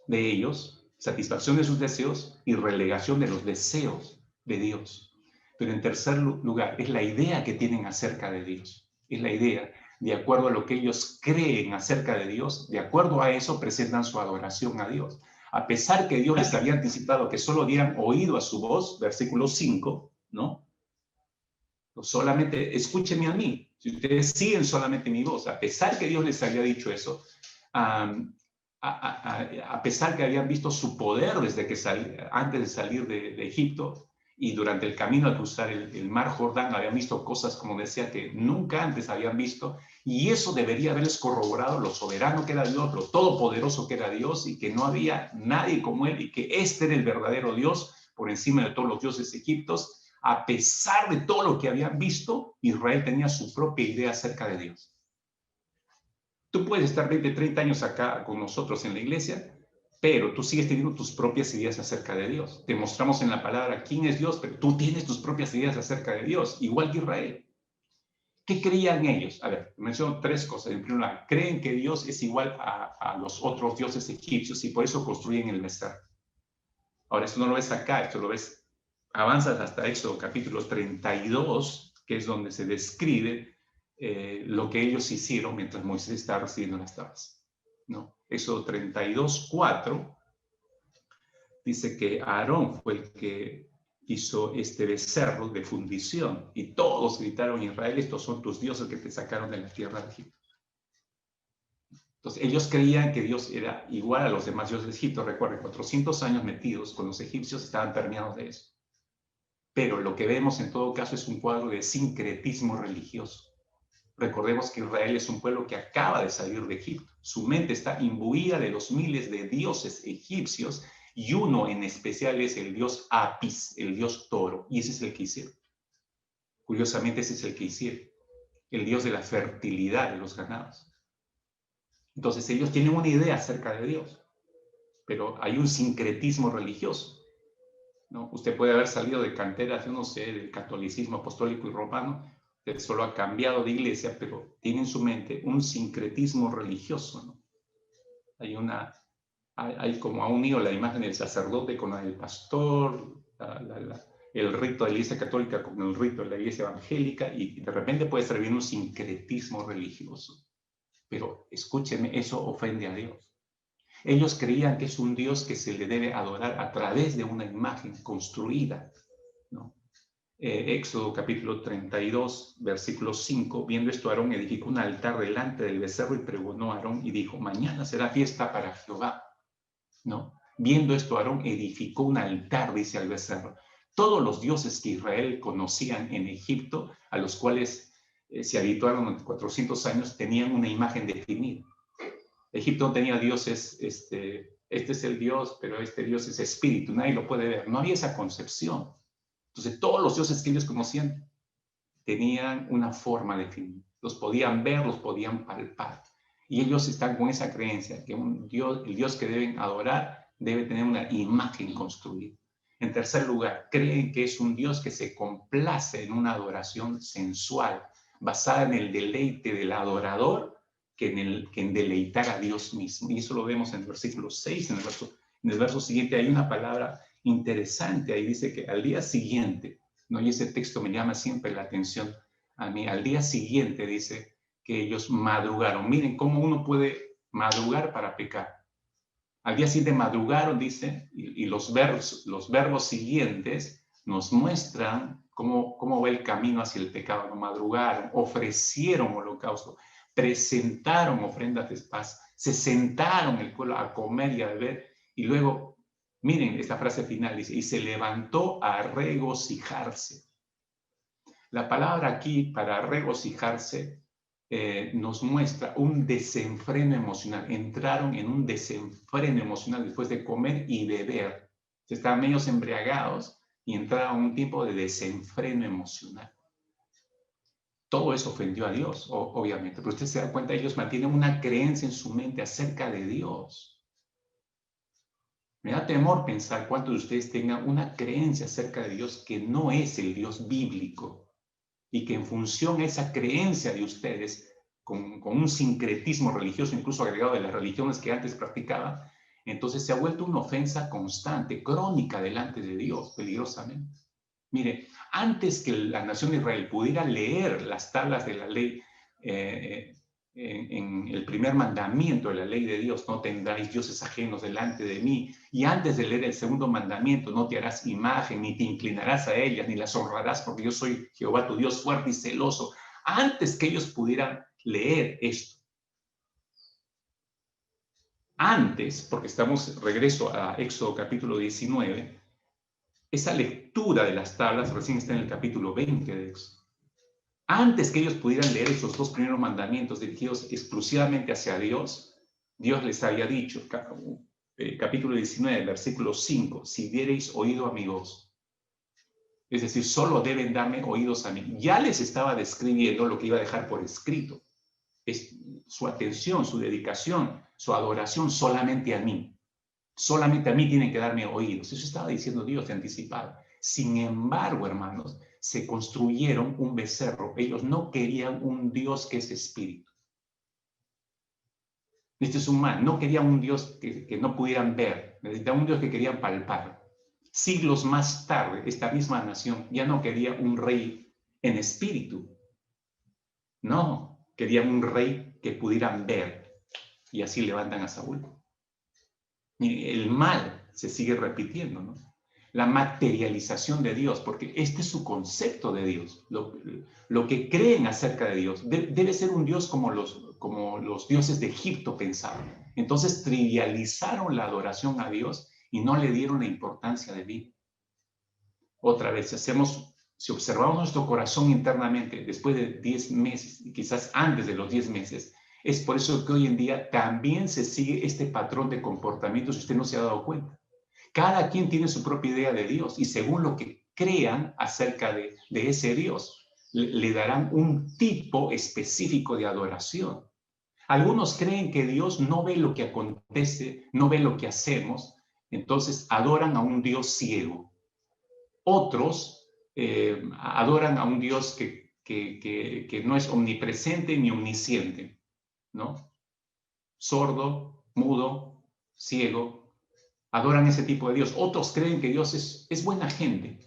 de ellos, satisfacción de sus deseos y relegación de los deseos de Dios. Pero en tercer lugar, es la idea que tienen acerca de Dios. Es la idea, de acuerdo a lo que ellos creen acerca de Dios, de acuerdo a eso presentan su adoración a Dios. A pesar que Dios les había anticipado que solo dieran oído a su voz, versículo 5, ¿no? Solamente escúchenme a mí. Si ustedes siguen solamente mi voz, a pesar que Dios les había dicho eso, a pesar que habían visto su poder desde que antes de salir de Egipto, y durante el camino al cruzar el mar Jordán habían visto cosas, como decía, que nunca antes habían visto, y eso debería haberles corroborado lo soberano que era Dios, lo todopoderoso que era Dios, y que no había nadie como Él, y que este era el verdadero Dios por encima de todos los dioses egipcios. A pesar de todo lo que habían visto, Israel tenía su propia idea acerca de Dios. Tú puedes estar 20, 30 años acá con nosotros en la iglesia, pero tú sigues teniendo tus propias ideas acerca de Dios. Te mostramos en la palabra quién es Dios, pero tú tienes tus propias ideas acerca de Dios, igual que Israel. ¿Qué creían ellos? A ver, menciono tres cosas. En primer lugar, creen que Dios es igual a los otros dioses egipcios y por eso construyen el becerro. Ahora, esto no lo ves acá, esto lo ves, avanzas hasta Éxodo capítulo 32, que es donde se describe lo que ellos hicieron mientras Moisés estaba recibiendo las tablas, ¿no? Éxodo 32, 4, dice que Aarón fue el que hizo este becerro de fundición y todos gritaron: Israel, estos son tus dioses que te sacaron de la tierra de Egipto. Entonces ellos creían que Dios era igual a los demás dioses de Egipto. Recuerden, 400 años metidos con los egipcios, estaban permeados de eso. Pero lo que vemos en todo caso es un cuadro de sincretismo religioso. Recordemos que Israel es un pueblo que acaba de salir de Egipto. Su mente está imbuida de los miles de dioses egipcios y uno en especial es el dios Apis, el dios toro, y ese es el que hicieron. Curiosamente, ese es el que hicieron, el dios de la fertilidad de los ganados. Entonces ellos tienen una idea acerca de Dios, pero hay un sincretismo religioso, ¿no? Usted puede haber salido de canteras, yo no sé, del catolicismo apostólico y romano, usted solo ha cambiado de iglesia, pero tiene en su mente un sincretismo religioso, ¿no? Hay como ha unido la imagen del sacerdote con la del pastor, el rito de la iglesia católica con el rito de la iglesia evangélica, y de repente puede ser bien un sincretismo religioso. Pero escúcheme, eso ofende a Dios. Ellos creían que es un Dios que se le debe adorar a través de una imagen construida, ¿no? Éxodo capítulo 32, versículo 5, viendo esto, Aarón edificó un altar delante del becerro y pregonó a Aarón y dijo: mañana será fiesta para Jehová, ¿no? Viendo esto, Aarón edificó un altar, dice al becerro. Todos los dioses que Israel conocían en Egipto, a los cuales se habituaron durante 400 años, tenían una imagen definida. Egipto no tenía dioses, este es el Dios, pero este Dios es espíritu, nadie lo puede ver. No había esa concepción. Entonces, todos los dioses que ellos conocían tenían una forma definida. Los podían ver, los podían palpar. Y ellos están con esa creencia que el Dios que deben adorar debe tener una imagen construida. En tercer lugar, creen que es un Dios que se complace en una adoración sensual, basada en el deleite del adorador, que en deleitar a Dios mismo. Y eso lo vemos en el versículo 6, en el verso siguiente hay una palabra interesante, ahí dice que al día siguiente, ¿no? Y ese texto me llama siempre la atención a mí, al día siguiente dice que ellos madrugaron. Miren cómo uno puede madrugar para pecar. Al día siguiente madrugaron, dice, y los verbos siguientes nos muestran cómo va el camino hacia el pecado. Madrugaron, ofrecieron holocausto, presentaron ofrendas de paz, se sentaron el pueblo a comer y a beber, y luego, miren esta frase final, dice, y se levantó a regocijarse. La palabra aquí para regocijarse nos muestra un desenfreno emocional. Entraron en un desenfreno emocional después de comer y beber. Estaban medio embriagados y entraron en un tiempo de desenfreno emocional. Todo eso ofendió a Dios, obviamente, pero usted se da cuenta, ellos mantienen una creencia en su mente acerca de Dios. Me da temor pensar cuántos de ustedes tengan una creencia acerca de Dios que no es el Dios bíblico y que en función a esa creencia de ustedes, con un sincretismo religioso, incluso agregado de las religiones que antes practicaban, entonces se ha vuelto una ofensa constante, crónica delante de Dios, peligrosamente. Mire, antes que la nación de Israel pudiera leer las tablas de la ley, en el primer mandamiento de la ley de Dios, no tendráis dioses ajenos delante de mí, y antes de leer el segundo mandamiento, no te harás imagen, ni te inclinarás a ellas, ni las honrarás, porque yo soy Jehová tu Dios fuerte y celoso. Antes que ellos pudieran leer esto, antes, porque regreso a Éxodo capítulo 19, esa lectura de las tablas recién está en el capítulo 20 de Éxodo. Antes que ellos pudieran leer esos dos primeros mandamientos dirigidos exclusivamente hacia Dios, Dios les había dicho, capítulo 19, versículo 5, si diereis oído a mi voz. Es decir, solo deben darme oídos a mí. Ya les estaba describiendo lo que iba a dejar por escrito. Es su atención, su dedicación, su adoración solamente a mí. Solamente a mí tienen que darme oídos. Eso estaba diciendo Dios de anticipado. Sin embargo, hermanos, se construyeron un becerro. Ellos no querían un Dios que es espíritu. Este es un mal. No querían un Dios que no pudieran ver. Necesitaban un Dios que querían palpar. Siglos más tarde, esta misma nación ya no quería un rey en espíritu. No, querían un rey que pudieran ver. Y así levantan a Saúl. El mal se sigue repitiendo, ¿no? la materialización de Dios, porque este es su concepto de Dios. Lo que creen acerca de Dios debe ser un Dios como los dioses de Egipto pensaban. Entonces trivializaron la adoración a Dios y no le dieron la importancia de vida. Otra vez, si observamos nuestro corazón internamente después de 10 meses, y quizás antes de los 10 meses, es por eso que hoy en día también se sigue este patrón de comportamiento, si usted no se ha dado cuenta. Cada quien tiene su propia idea de Dios y según lo que crean acerca de ese Dios, le darán un tipo específico de adoración. Algunos creen que Dios no ve lo que acontece, no ve lo que hacemos, entonces adoran a un Dios ciego. Otros adoran a un Dios que no es omnipresente ni omnisciente, ¿no? Sordo, mudo, ciego, adoran ese tipo de Dios. Otros creen que Dios es buena gente,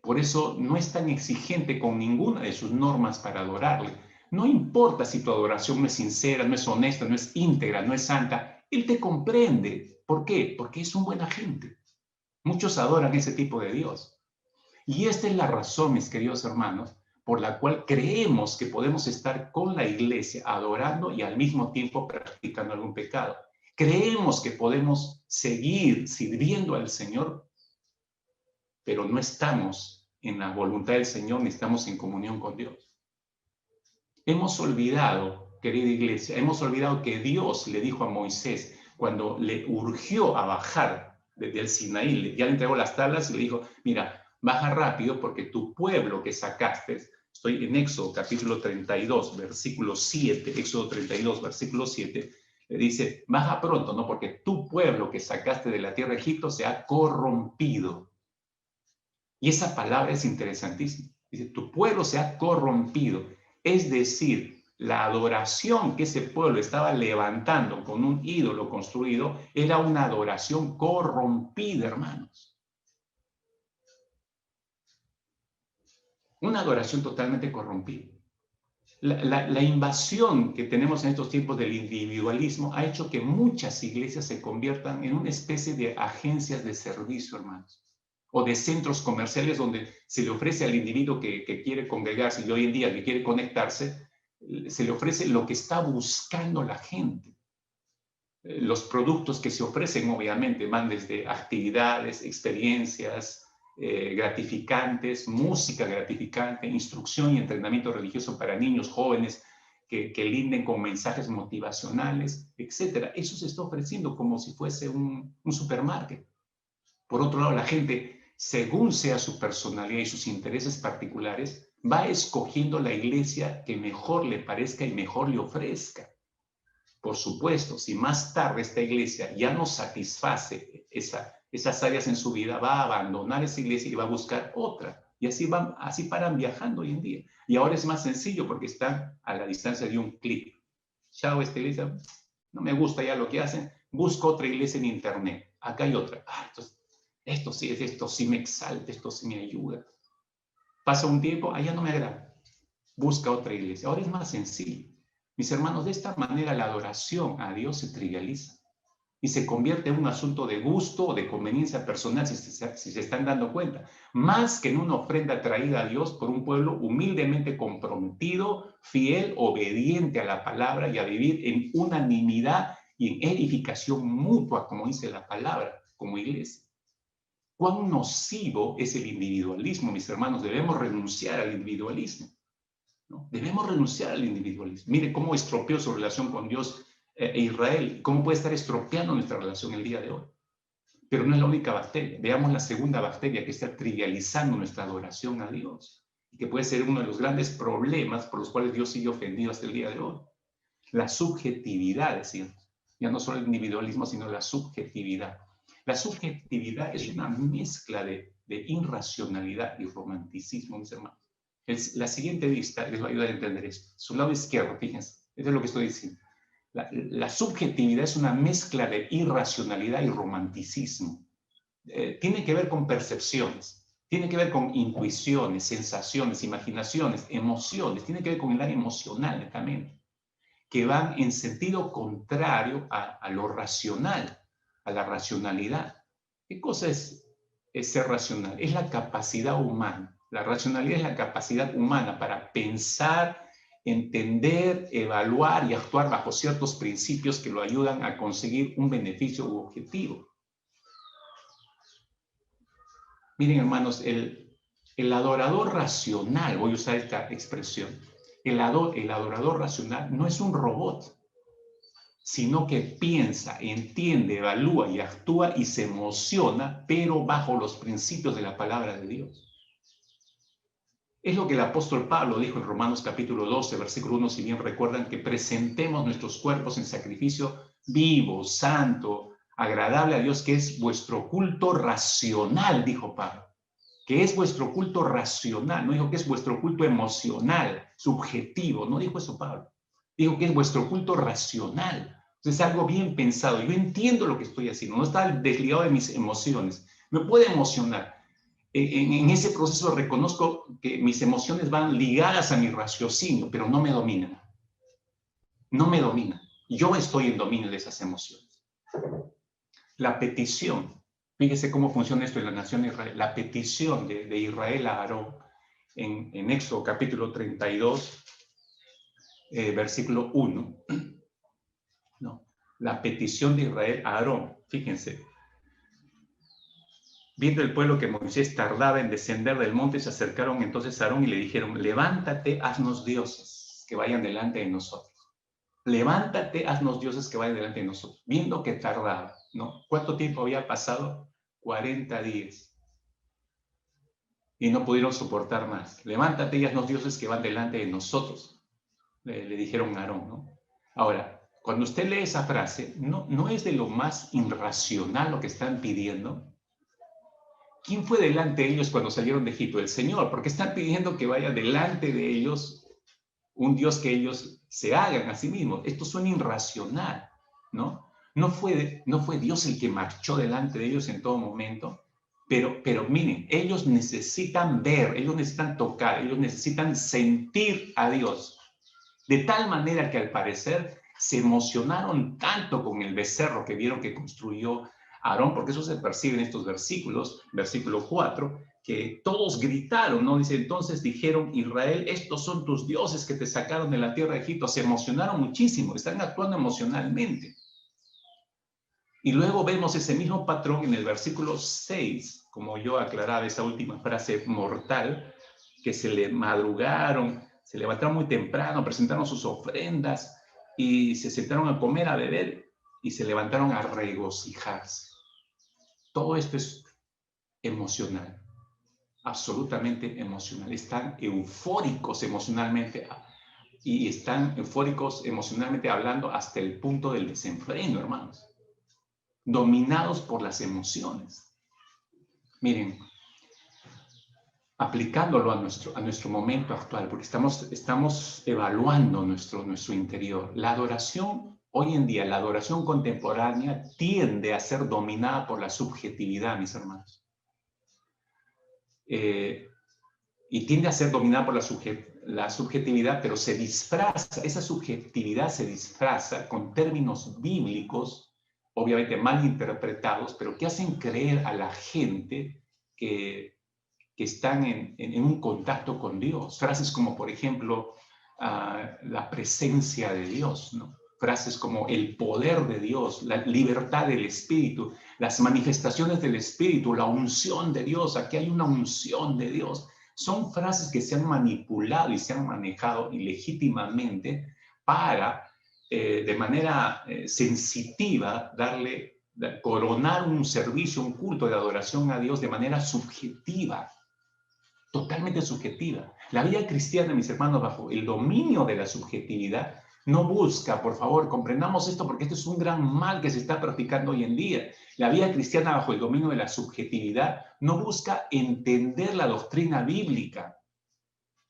por eso no es tan exigente con ninguna de sus normas para adorarle. No importa si tu adoración no es sincera, no es honesta, no es íntegra, no es santa, Él te comprende. ¿Por qué? Porque es un buena gente. Muchos adoran ese tipo de Dios. Y esta es la razón, mis queridos hermanos, por la cual creemos que podemos estar con la iglesia adorando y al mismo tiempo practicando algún pecado. Creemos que podemos seguir sirviendo al Señor, pero no estamos en la voluntad del Señor ni estamos en comunión con Dios. Hemos olvidado, querida iglesia, hemos olvidado que Dios le dijo a Moisés cuando le urgió a bajar desde el Sinaí, ya le entregó las tablas y le dijo, mira, baja rápido porque tu pueblo que sacaste, estoy en Éxodo capítulo 32, versículo 7, Éxodo 32, versículo 7, le dice, baja pronto, ¿no? Porque tu pueblo que sacaste de la tierra de Egipto se ha corrompido. Y esa palabra es interesantísima. Dice, tu pueblo se ha corrompido. Es decir, la adoración que ese pueblo estaba levantando con un ídolo construido era una adoración corrompida, hermanos. Una adoración totalmente corrompida. La invasión que tenemos en estos tiempos del individualismo ha hecho que muchas iglesias se conviertan en una especie de agencias de servicio, hermanos, o de centros comerciales donde se le ofrece al individuo que quiere congregarse y hoy en día que quiere conectarse, se le ofrece lo que está buscando la gente. Los productos que se ofrecen obviamente van desde actividades, experiencias gratificantes, música gratificante, instrucción y entrenamiento religioso para niños, jóvenes que linden con mensajes motivacionales, etc. Eso se está ofreciendo como si fuese un supermarket. Por otro lado, la gente, según sea su personalidad y sus intereses particulares, va escogiendo la iglesia que mejor le parezca y mejor le ofrezca. Por supuesto, si más tarde esta iglesia ya no satisface esas áreas en su vida, va a abandonar esa iglesia y va a buscar otra. Y así paran viajando hoy en día. Y ahora es más sencillo porque están a la distancia de un clic. Chao, esta iglesia, no me gusta ya lo que hacen, busco otra iglesia en internet. Acá hay otra. Esto sí me exalta, esto sí me ayuda. Pasa un tiempo, ya no me agrada. Busca otra iglesia. Ahora es más sencillo. Mis hermanos, de esta manera la adoración a Dios se trivializa y se convierte en un asunto de gusto o de conveniencia personal, si se están dando cuenta, más que en una ofrenda traída a Dios por un pueblo humildemente comprometido, fiel, obediente a la palabra y a vivir en unanimidad y en edificación mutua, como dice la palabra, como iglesia. ¿Cuán nocivo es el individualismo, mis hermanos? Debemos renunciar al individualismo. ¿No? Debemos renunciar al individualismo. Mire cómo estropeó su relación con Dios e Israel, cómo puede estar estropeando nuestra relación el día de hoy. Pero no es la única bacteria. Veamos la segunda bacteria que está trivializando nuestra adoración a Dios y que puede ser uno de los grandes problemas por los cuales Dios sigue ofendido hasta el día de hoy. La subjetividad, decíamos. Ya no solo el individualismo, sino la subjetividad. La subjetividad es una mezcla de irracionalidad y romanticismo, mis hermanos. La siguiente vista les va a ayudar a entender esto. Su lado izquierdo, fíjense, eso es lo que estoy diciendo. La subjetividad es una mezcla de irracionalidad y romanticismo. Tiene que ver con percepciones, tiene que ver con intuiciones, sensaciones, imaginaciones, emociones, tiene que ver con el área emocional netamente, que van en sentido contrario a lo racional, a la racionalidad. ¿Qué cosa es es ser racional, es la capacidad humana. La racionalidad es la capacidad humana para pensar, entender, evaluar y actuar bajo ciertos principios que lo ayudan a conseguir un beneficio u objetivo. Miren, hermanos, el adorador racional, voy a usar esta expresión, el adorador racional no es un robot, sino que piensa, entiende, evalúa y actúa y se emociona, pero bajo los principios de la palabra de Dios. Es lo que el apóstol Pablo dijo en Romanos capítulo 12, versículo 1, si bien recuerdan, que presentemos nuestros cuerpos en sacrificio vivo, santo, agradable a Dios, que es vuestro culto racional, dijo Pablo. Que es vuestro culto racional, no dijo que es vuestro culto emocional, subjetivo, no dijo eso Pablo. Dijo que es vuestro culto racional. Entonces es algo bien pensado. Yo entiendo lo que estoy haciendo, no está desligado de mis emociones. Me puede emocionar. En ese proceso reconozco que mis emociones van ligadas a mi raciocinio, pero no me dominan. No me dominan. Yo estoy en dominio de esas emociones. La petición, fíjese cómo funciona esto en la nación de Israel. La petición de Israel a Aarón en Éxodo capítulo 32, versículo 1. No, la petición de Israel a Aarón, fíjense. Viendo el pueblo que Moisés tardaba en descender del monte, se acercaron entonces a Aarón y le dijeron: levántate, haznos dioses que vayan delante de nosotros. Levántate, haznos dioses que vayan delante de nosotros. Viendo que tardaba, ¿no? ¿Cuánto tiempo había pasado? 40 días. Y no pudieron soportar más. Levántate y haznos dioses que van delante de nosotros, le dijeron a Aarón, ¿no? Ahora, cuando usted lee esa frase, no es de lo más irracional lo que están pidiendo. ¿Quién fue delante de ellos cuando salieron de Egipto? El Señor, porque están pidiendo que vaya delante de ellos un Dios que ellos se hagan a sí mismos. Esto suena irracional, ¿no? No fue Dios el que marchó delante de ellos en todo momento, pero miren, ellos necesitan ver, ellos necesitan tocar, ellos necesitan sentir a Dios. De tal manera que al parecer se emocionaron tanto con el becerro que vieron que construyó Aarón, porque eso se percibe en estos versículos, versículo 4, que todos gritaron, ¿no? Dice, entonces dijeron: Israel, estos son tus dioses que te sacaron de la tierra de Egipto. Se emocionaron muchísimo, están actuando emocionalmente. Y luego vemos ese mismo patrón en el versículo 6, como yo aclaraba esa última frase mortal, que se le madrugaron, se levantaron muy temprano, presentaron sus ofrendas y se sentaron a comer, a beber y se levantaron a regocijarse. Todo esto es emocional, absolutamente emocional. Están eufóricos emocionalmente y están eufóricos emocionalmente hablando hasta el punto del desenfreno, hermanos. Dominados por las emociones. Miren, aplicándolo a nuestro momento actual, porque estamos evaluando nuestro interior. La adoración, hoy en día, la adoración contemporánea tiende a ser dominada por la subjetividad, mis hermanos. Y tiende a ser dominada por la subjetividad, pero se disfraza, esa subjetividad se disfraza con términos bíblicos, obviamente mal interpretados, pero que hacen creer a la gente que están en un contacto con Dios. Frases como, por ejemplo, la presencia de Dios, ¿no? Frases como el poder de Dios, la libertad del Espíritu, las manifestaciones del Espíritu, la unción de Dios. Aquí hay una unción de Dios. Son frases que se han manipulado y se han manejado ilegítimamente para, de manera sensitiva, coronar un servicio, un culto de adoración a Dios de manera subjetiva. Totalmente subjetiva. La vida cristiana, mis hermanos, bajo el dominio de la subjetividad, no busca, por favor, comprendamos esto porque esto es un gran mal que se está practicando hoy en día. La vida cristiana bajo el dominio de la subjetividad no busca entender la doctrina bíblica,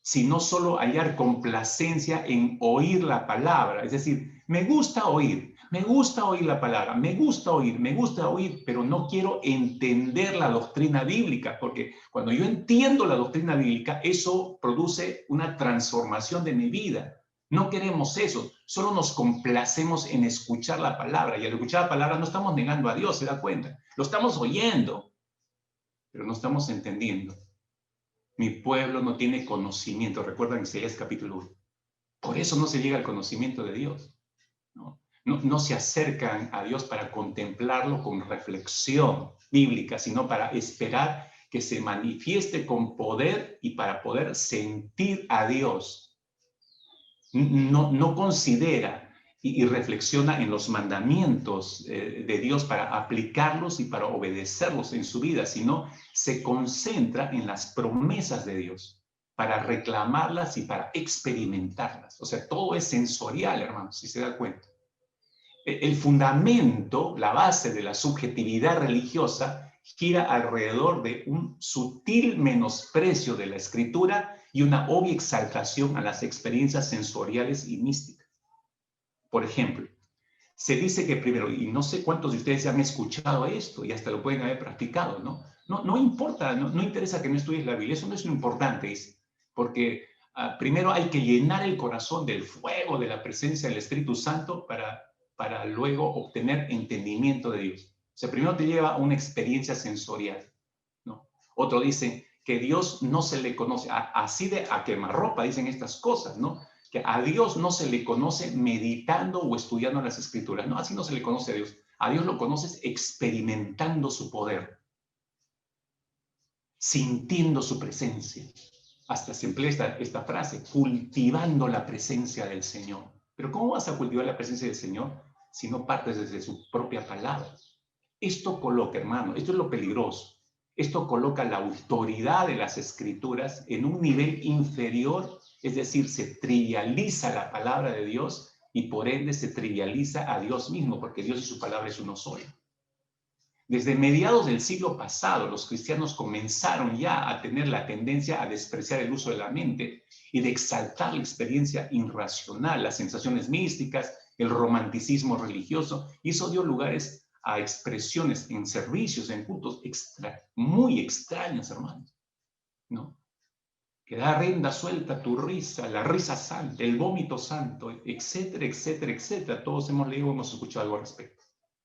sino solo hallar complacencia en oír la palabra. Es decir, me gusta oír la palabra, me gusta oír, pero no quiero entender la doctrina bíblica, porque cuando yo entiendo la doctrina bíblica, eso produce una transformación de mi vida. No queremos eso, solo nos complacemos en escuchar la palabra, y al escuchar la palabra no estamos negando a Dios, ¿se da cuenta? Lo estamos oyendo, pero no estamos entendiendo. Mi pueblo no tiene conocimiento. Recuerdan Isaías capítulo 1. Por eso no se llega al conocimiento de Dios. No se acercan a Dios para contemplarlo con reflexión bíblica, sino para esperar que se manifieste con poder y para poder sentir a Dios. No considera y reflexiona en los mandamientos de Dios para aplicarlos y para obedecerlos en su vida, sino se concentra en las promesas de Dios para reclamarlas y para experimentarlas. O sea, todo es sensorial, hermanos, si se da cuenta. El fundamento, la base de la subjetividad religiosa gira alrededor de un sutil menosprecio de la escritura y una obvia exaltación a las experiencias sensoriales y místicas. Por ejemplo, se dice que primero, y no sé cuántos de ustedes han escuchado esto y hasta lo pueden haber practicado, ¿no? No importa, no interesa que no estudies la Biblia, eso no es lo importante, dice, porque primero hay que llenar el corazón del fuego de la presencia del Espíritu Santo para luego obtener entendimiento de Dios. O sea, primero te lleva a una experiencia sensorial, ¿no? Otro dice que Dios no se le conoce, así de a quemarropa dicen estas cosas, ¿no? Que a Dios no se le conoce meditando o estudiando las Escrituras, no, así no se le conoce a Dios. A Dios lo conoces experimentando su poder, sintiendo su presencia. Hasta se emplea esta frase, cultivando la presencia del Señor. Pero ¿cómo vas a cultivar la presencia del Señor si no partes desde su propia palabra? Esto coloca, hermano, esto es lo peligroso. Esto coloca la autoridad de las Escrituras en un nivel inferior, es decir, se trivializa la palabra de Dios y por ende se trivializa a Dios mismo, porque Dios y su palabra es uno solo. Desde mediados del siglo pasado, los cristianos comenzaron ya a tener la tendencia a despreciar el uso de la mente y de exaltar la experiencia irracional, las sensaciones místicas, el romanticismo religioso, y eso dio lugares a expresiones en servicios, en cultos muy extrañas, hermanos, ¿no? Que da rienda suelta a tu risa, la risa santa, el vómito santo, etcétera, etcétera, etcétera. Todos hemos leído, hemos escuchado algo al respecto.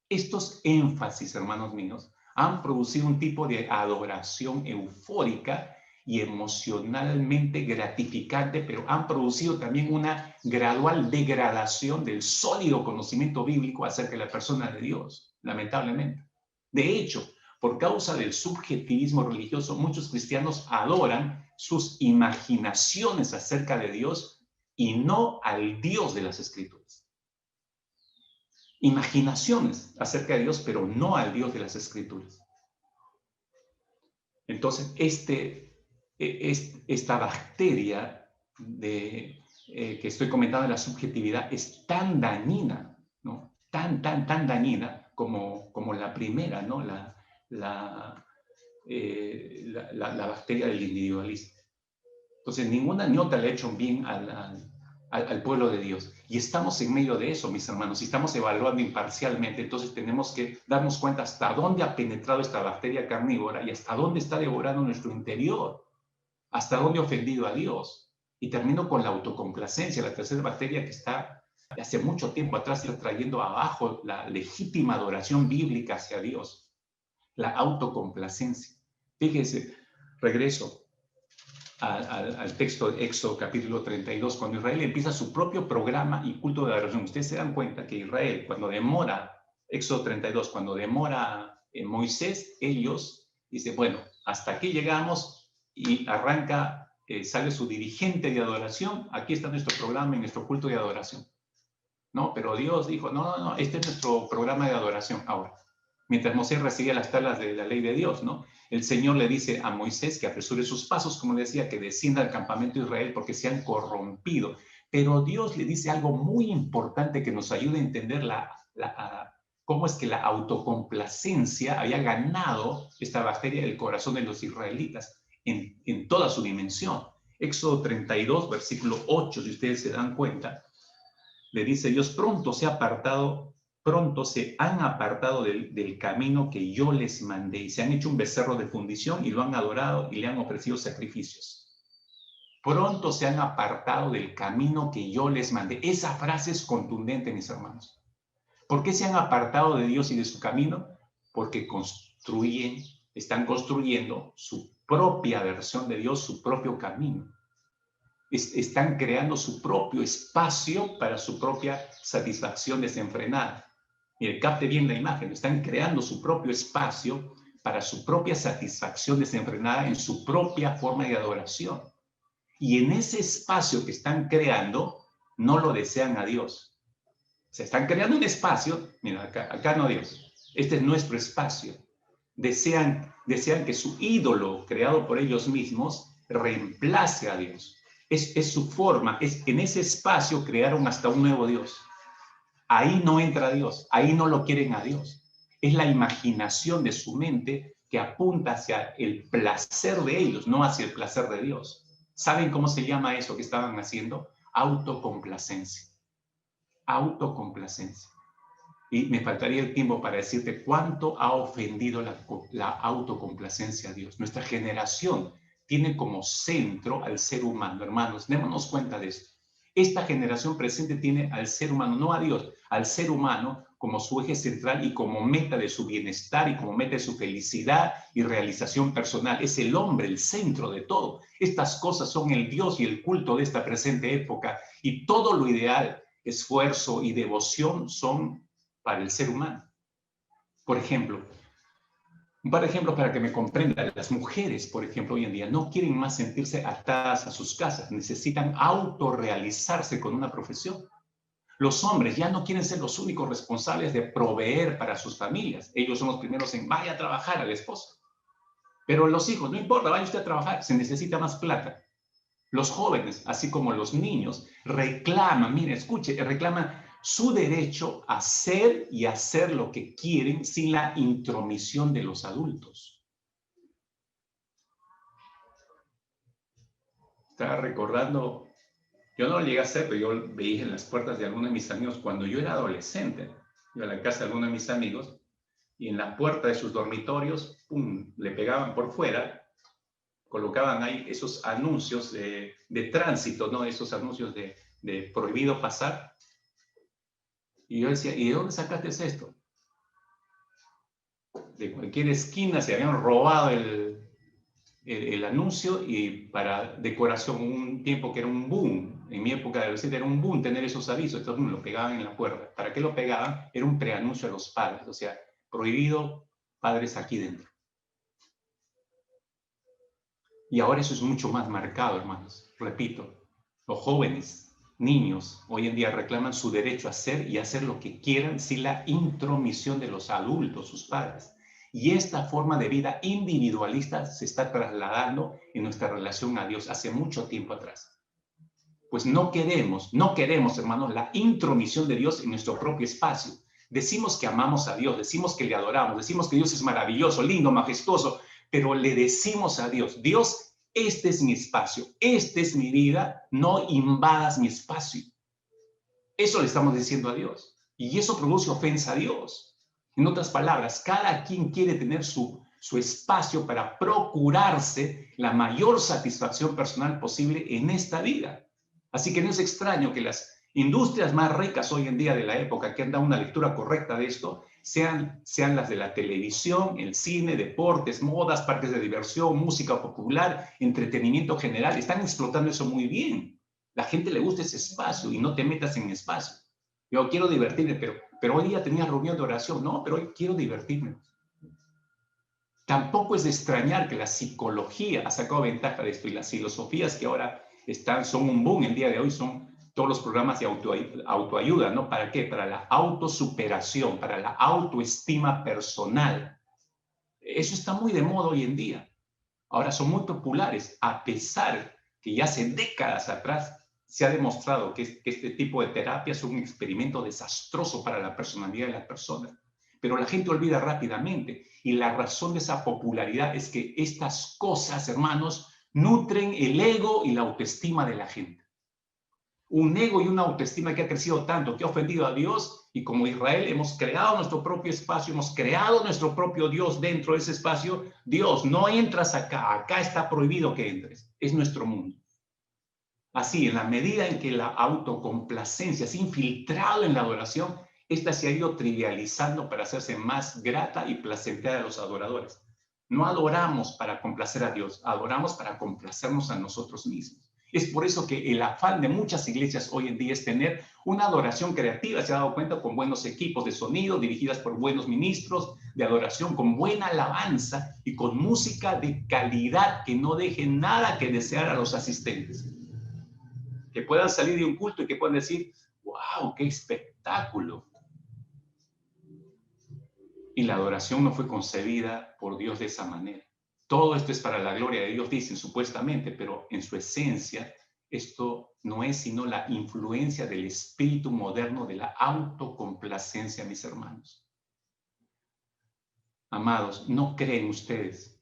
Estos énfasis, hermanos míos, han producido un tipo de adoración eufórica y emocionalmente gratificante, pero han producido también una gradual degradación del sólido conocimiento bíblico acerca de la persona de Dios, lamentablemente. De hecho, por causa del subjetivismo religioso, muchos cristianos adoran sus imaginaciones acerca de Dios y no al Dios de las Escrituras. Imaginaciones acerca de Dios, pero no al Dios de las Escrituras. Entonces, esta bacteria que estoy comentando de la subjetividad es tan dañina, ¿no? Tan dañina como la primera, ¿no? La bacteria del individualismo. Entonces, ninguna nota le ha hecho bien al pueblo de Dios. Y estamos en medio de eso, mis hermanos, y estamos evaluando imparcialmente. Entonces, tenemos que darnos cuenta hasta dónde ha penetrado esta bacteria carnívora y hasta dónde está devorando nuestro interior, hasta dónde ha ofendido a Dios. Y termino con la autocomplacencia, la tercera bacteria que está hace mucho tiempo atrás está trayendo abajo la legítima adoración bíblica hacia Dios, la autocomplacencia. Fíjense, regreso al texto de Éxodo capítulo 32, cuando Israel empieza su propio programa y culto de adoración. Ustedes se dan cuenta que Israel, cuando demora, Éxodo 32, cuando demora Moisés, ellos dicen, bueno, hasta aquí llegamos, y arranca, sale su dirigente de adoración, aquí está nuestro programa y nuestro culto de adoración. No, pero Dios dijo, no, este es nuestro programa de adoración ahora. Mientras Moisés recibía las tablas de la ley de Dios, ¿no? El Señor le dice a Moisés que apresure sus pasos, como decía, que descienda al campamento de Israel porque se han corrompido. Pero Dios le dice algo muy importante que nos ayuda a entender cómo es que la autocomplacencia había ganado esta bacteria del corazón de los israelitas en toda su dimensión. Éxodo 32, versículo 8, si ustedes se dan cuenta, le dice Dios, pronto se han apartado del camino que yo les mandé y se han hecho un becerro de fundición y lo han adorado y le han ofrecido sacrificios. Pronto se han apartado del camino que yo les mandé. Esa frase es contundente, mis hermanos. ¿Por qué se han apartado de Dios y de su camino? Porque construyen Están construyendo su propia versión de Dios, su propio camino. Están creando su propio espacio para su propia satisfacción desenfrenada. Mire, capte bien la imagen. Están creando su propio espacio para su propia satisfacción desenfrenada en su propia forma de adoración. Y en ese espacio que están creando, no lo desean a Dios. Se están creando un espacio, mira, acá no Dios. Este es nuestro espacio. Desean que su ídolo creado por ellos mismos reemplace a Dios. Es su forma, en ese espacio crearon hasta un nuevo Dios. Ahí no entra Dios, ahí no lo quieren a Dios. Es la imaginación de su mente que apunta hacia el placer de ellos, no hacia el placer de Dios. ¿Saben cómo se llama eso que estaban haciendo? Autocomplacencia. Autocomplacencia. Y me faltaría el tiempo para decirte cuánto ha ofendido la autocomplacencia a Dios. Nuestra generación tiene como centro al ser humano, hermanos. Démonos cuenta de esto. Esta generación presente tiene al ser humano, no a Dios, al ser humano como su eje central y como meta de su bienestar y como meta de su felicidad y realización personal. Es el hombre el centro de todo. Estas cosas son el Dios y el culto de esta presente época, y todo lo ideal, esfuerzo y devoción son para el ser humano. Por ejemplo, un par de ejemplos para que me comprendan. Las mujeres, por ejemplo, hoy en día no quieren más sentirse atadas a sus casas, necesitan autorrealizarse con una profesión. Los hombres ya no quieren ser los únicos responsables de proveer para sus familias. Ellos son los primeros en vaya a trabajar al esposo. Pero los hijos, no importa, vaya usted a trabajar, se necesita más plata. Los jóvenes, así como los niños, reclaman, mire, escuche, reclaman su derecho a ser y hacer lo que quieren sin la intromisión de los adultos. Estaba recordando, yo no lo llegué a hacer, pero yo veía en las puertas de algunos de mis amigos cuando yo era adolescente. Iba a la casa de algunos de mis amigos y en la puerta de sus dormitorios, ¡pum!, le pegaban por fuera, colocaban ahí esos anuncios de tránsito, ¿no? Esos anuncios de prohibido pasar. Y yo decía, ¿y de dónde sacaste esto? De cualquier esquina se habían robado el anuncio, y para decoración, un tiempo que era un boom, en mi época de adolescente era un boom tener esos avisos, entonces lo pegaban en la puerta. ¿Para qué lo pegaban? Era un preanuncio a los padres, o sea, prohibido padres aquí dentro. Y ahora eso es mucho más marcado, hermanos. Repito, los jóvenes, niños, hoy en día reclaman su derecho a hacer y hacer lo que quieran sin la intromisión de los adultos, sus padres. Y esta forma de vida individualista se está trasladando en nuestra relación a Dios hace mucho tiempo atrás. Pues no queremos, hermanos, la intromisión de Dios en nuestro propio espacio. Decimos que amamos a Dios, decimos que le adoramos, decimos que Dios es maravilloso, lindo, majestuoso, pero le decimos a Dios, Dios, este es mi espacio, esta es mi vida, no invadas mi espacio. Eso le estamos diciendo a Dios. Y eso produce ofensa a Dios. En otras palabras, cada quien quiere tener su espacio para procurarse la mayor satisfacción personal posible en esta vida. Así que no es extraño que las industrias más ricas hoy en día de la época, que han dado una lectura correcta de esto, sean las de la televisión, el cine, deportes, modas, parques de diversión, música popular, entretenimiento general. Están explotando eso muy bien. La gente le gusta ese espacio y no te metas en mi espacio. Yo quiero divertirme, pero hoy día tenía reunión de oración. No, pero hoy quiero divertirme. Tampoco es de extrañar que la psicología ha sacado ventaja de esto, y las filosofías que ahora son un boom el día de hoy, son todos los programas de autoayuda, ¿no? ¿Para qué? Para la autosuperación, para la autoestima personal. Eso está muy de moda hoy en día. Ahora son muy populares, a pesar que ya hace décadas atrás se ha demostrado que este tipo de terapia es un experimento desastroso para la personalidad de la persona. Pero la gente olvida rápidamente, y la razón de esa popularidad es que estas cosas, hermanos, nutren el ego y la autoestima de la gente. Un ego y una autoestima que ha crecido tanto, que ha ofendido a Dios, y como Israel hemos creado nuestro propio espacio, hemos creado nuestro propio Dios dentro de ese espacio. Dios, no entras acá, acá está prohibido que entres, es nuestro mundo. Así, en la medida en que la autocomplacencia se ha infiltrado en la adoración, esta se ha ido trivializando para hacerse más grata y placentera a los adoradores. No adoramos para complacer a Dios, adoramos para complacernos a nosotros mismos. Es por eso que el afán de muchas iglesias hoy en día es tener una adoración creativa, se ha dado cuenta, con buenos equipos de sonido, dirigidas por buenos ministros de adoración, con buena alabanza y con música de calidad que no deje nada que desear a los asistentes. Que puedan salir de un culto y que puedan decir, wow, qué espectáculo. Y la adoración no fue concebida por Dios de esa manera. Todo esto es para la gloria de Dios, dicen supuestamente, pero en su esencia, esto no es sino la influencia del espíritu moderno de la autocomplacencia, mis hermanos. Amados, ¿no creen ustedes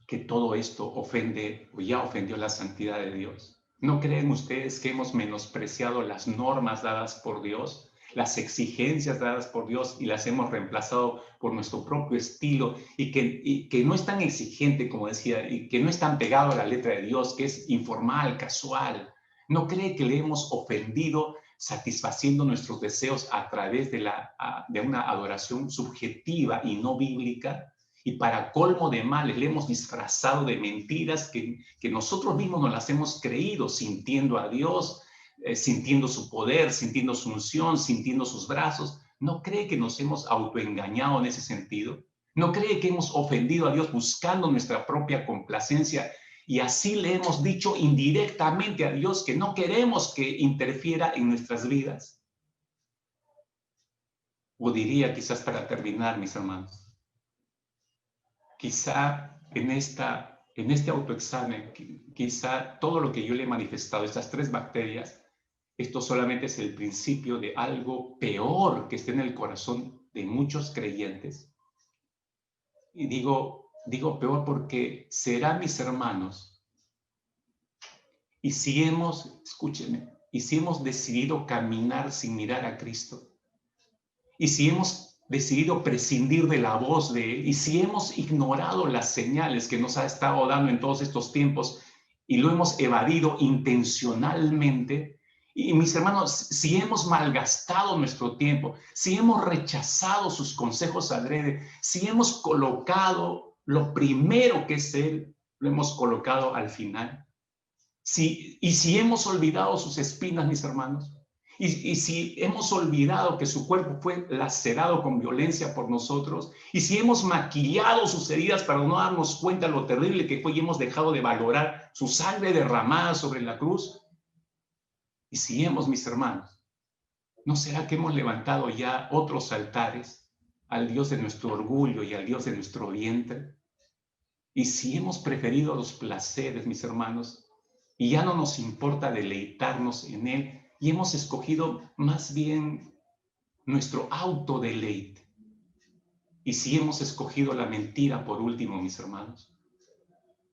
que todo esto ofende o ya ofendió la santidad de Dios? ¿No creen ustedes que hemos menospreciado las normas dadas por Dios, las exigencias dadas por Dios y las hemos reemplazado por nuestro propio estilo y que no es tan exigente, como decía, y que no es tan pegado a la letra de Dios, que es informal, casual? ¿No cree que le hemos ofendido satisfaciendo nuestros deseos a través de una adoración subjetiva y no bíblica? Y para colmo de males, le hemos disfrazado de mentiras que nosotros mismos nos las hemos creído, sintiendo a Dios, sintiendo su poder, sintiendo su unción, sintiendo sus brazos. ¿No cree que nos hemos autoengañado en ese sentido? ¿No cree que hemos ofendido a Dios buscando nuestra propia complacencia? Y así le hemos dicho indirectamente a Dios que no queremos que interfiera en nuestras vidas. O diría, quizás para terminar, mis hermanos, quizá en este autoexamen, quizá todo lo que yo le he manifestado, estas 3 bacterias, esto solamente es el principio de algo peor que esté en el corazón de muchos creyentes. Y digo peor porque será, mis hermanos, escúchenme, y si hemos decidido caminar sin mirar a Cristo, y si hemos decidido prescindir de la voz de Él, y si hemos ignorado las señales que nos ha estado dando en todos estos tiempos y lo hemos evadido intencionalmente, y mis hermanos, si hemos malgastado nuestro tiempo, si hemos rechazado sus consejos adrede, si hemos colocado lo primero que es Él, lo hemos colocado al final, y si hemos olvidado sus espinas, mis hermanos, y si hemos olvidado que su cuerpo fue lacerado con violencia por nosotros, y si hemos maquillado sus heridas para no darnos cuenta de lo terrible que fue y hemos dejado de valorar su sangre derramada sobre la cruz, y si hemos, mis hermanos, ¿no será que hemos levantado ya otros altares al Dios de nuestro orgullo y al Dios de nuestro vientre? Y si hemos preferido los placeres, mis hermanos, y ya no nos importa deleitarnos en Él, y hemos escogido más bien nuestro autodeleite. Y si hemos escogido la mentira por último, mis hermanos,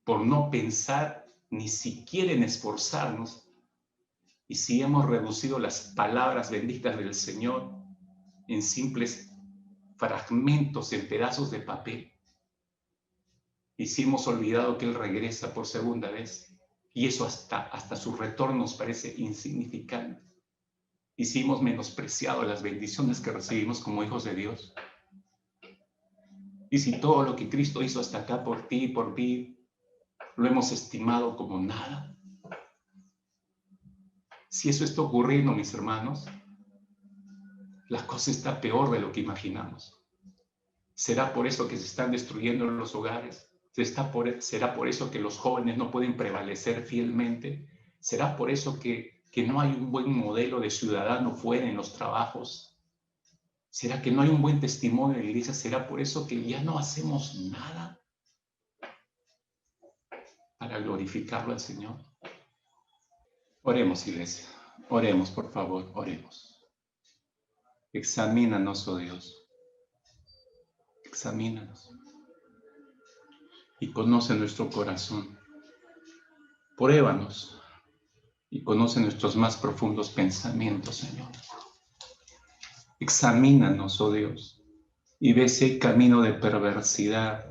por no pensar ni siquiera en esforzarnos, y si hemos reducido las palabras benditas del Señor en simples fragmentos, en pedazos de papel, y si hemos olvidado que Él regresa por segunda vez, y eso hasta su retorno nos parece insignificante, y si hemos menospreciado las bendiciones que recibimos como hijos de Dios, y si todo lo que Cristo hizo hasta acá por ti y por mí lo hemos estimado como nada, si eso está ocurriendo, mis hermanos, la cosa está peor de lo que imaginamos. ¿Será por eso que se están destruyendo los hogares? ¿Será por eso que los jóvenes no pueden prevalecer fielmente? ¿Será por eso que no hay un buen modelo de ciudadano fuera en los trabajos? ¿Será que no hay un buen testimonio de la iglesia? ¿Será por eso que ya no hacemos nada para glorificarlo al Señor? Oremos, iglesia. Oremos, por favor, oremos. Examínanos, oh Dios. Examínanos. Y conoce nuestro corazón. Pruébanos. Y conoce nuestros más profundos pensamientos, Señor. Examínanos, oh Dios, y ve si hay camino de perversidad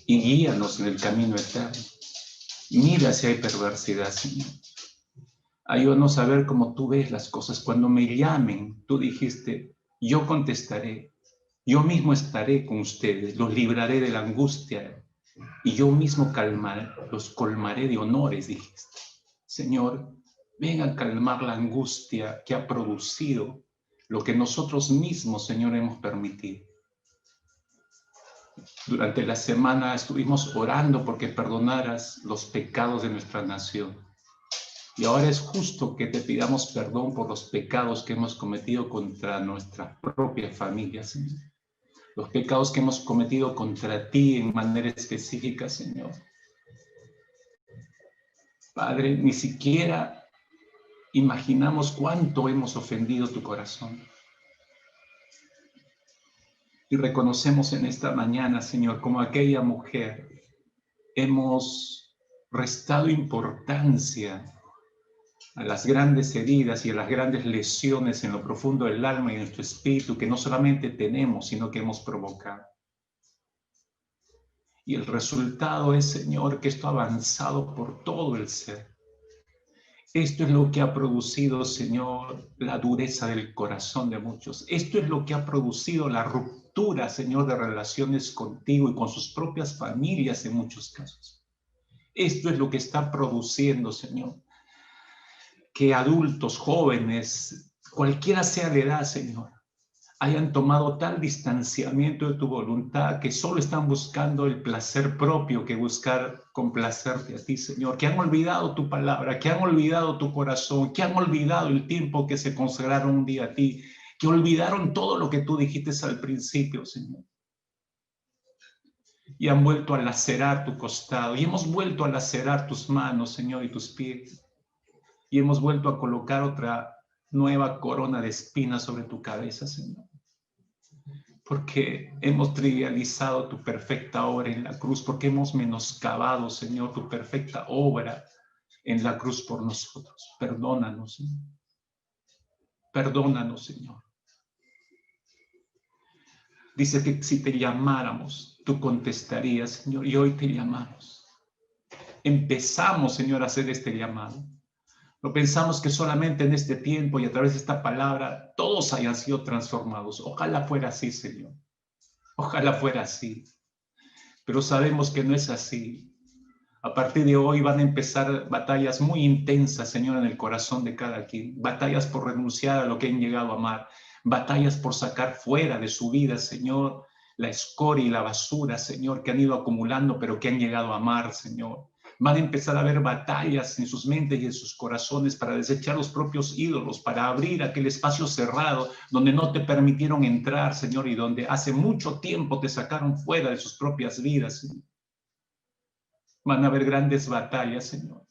y guíanos en el camino eterno. Mira si hay perversidad, Señor. Ayúdanos a ver cómo tú ves las cosas. Cuando me llamen, tú dijiste, yo contestaré. Yo mismo estaré con ustedes, los libraré de la angustia y yo mismo los colmaré de honores, dijiste. Señor, ven a calmar la angustia que ha producido lo que nosotros mismos, Señor, hemos permitido. Durante la semana estuvimos orando porque perdonaras los pecados de nuestra nación. Y ahora es justo que te pidamos perdón por los pecados que hemos cometido contra nuestra propia familia, Señor. Los pecados que hemos cometido contra ti en manera específica, Señor. Padre, ni siquiera imaginamos cuánto hemos ofendido tu corazón. Y reconocemos en esta mañana, Señor, como aquella mujer, hemos restado importancia a las grandes heridas y a las grandes lesiones en lo profundo del alma y en nuestro espíritu que no solamente tenemos, sino que hemos provocado. Y el resultado es, Señor, que esto ha avanzado por todo el ser. Esto es lo que ha producido, Señor, la dureza del corazón de muchos. Esto es lo que ha producido la ruptura, Señor, de relaciones contigo y con sus propias familias en muchos casos. Esto es lo que está produciendo, Señor, que adultos, jóvenes, cualquiera sea la edad, Señor, hayan tomado tal distanciamiento de tu voluntad que solo están buscando el placer propio que buscar complacerte a ti, Señor, que han olvidado tu palabra, que han olvidado tu corazón, que han olvidado el tiempo que se consagraron un día a ti, que olvidaron todo lo que tú dijiste al principio, Señor. Y han vuelto a lacerar tu costado, y hemos vuelto a lacerar tus manos, Señor, y tus pies, y hemos vuelto a colocar otra nueva corona de espinas sobre tu cabeza, Señor. Porque hemos trivializado tu perfecta obra en la cruz, porque hemos menoscabado, Señor, tu perfecta obra en la cruz por nosotros. Perdónanos, Señor. Perdónanos, Señor. Dice que si te llamáramos, tú contestarías, Señor, y hoy te llamamos. Empezamos, Señor, a hacer este llamado. No pensamos que solamente en este tiempo y a través de esta palabra todos hayan sido transformados. Ojalá fuera así, Señor. Ojalá fuera así. Pero sabemos que no es así. A partir de hoy van a empezar batallas muy intensas, Señor, en el corazón de cada quien. Batallas por renunciar a lo que han llegado a amar. Batallas por sacar fuera de su vida, Señor, la escoria y la basura, Señor, que han ido acumulando, pero que han llegado a amar, Señor. Van a empezar a haber batallas en sus mentes y en sus corazones para desechar los propios ídolos, para abrir aquel espacio cerrado donde no te permitieron entrar, Señor, y donde hace mucho tiempo te sacaron fuera de sus propias vidas, Señor. Van a haber grandes batallas, Señor.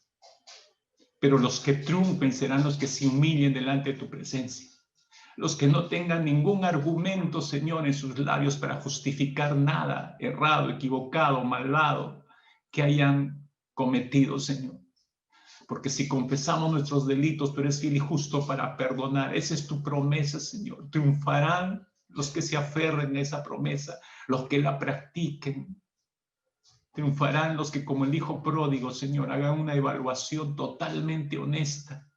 Pero los que triunfen serán los que se humillen delante de tu presencia. Los que no tengan ningún argumento, Señor, en sus labios para justificar nada errado, equivocado, malvado que hayan cometido, Señor. Porque si confesamos nuestros delitos, tú eres fiel y justo para perdonar. Esa es tu promesa, Señor. Triunfarán los que se aferren a esa promesa, los que la practiquen. Triunfarán los que, como el hijo pródigo, Señor, hagan una evaluación totalmente honesta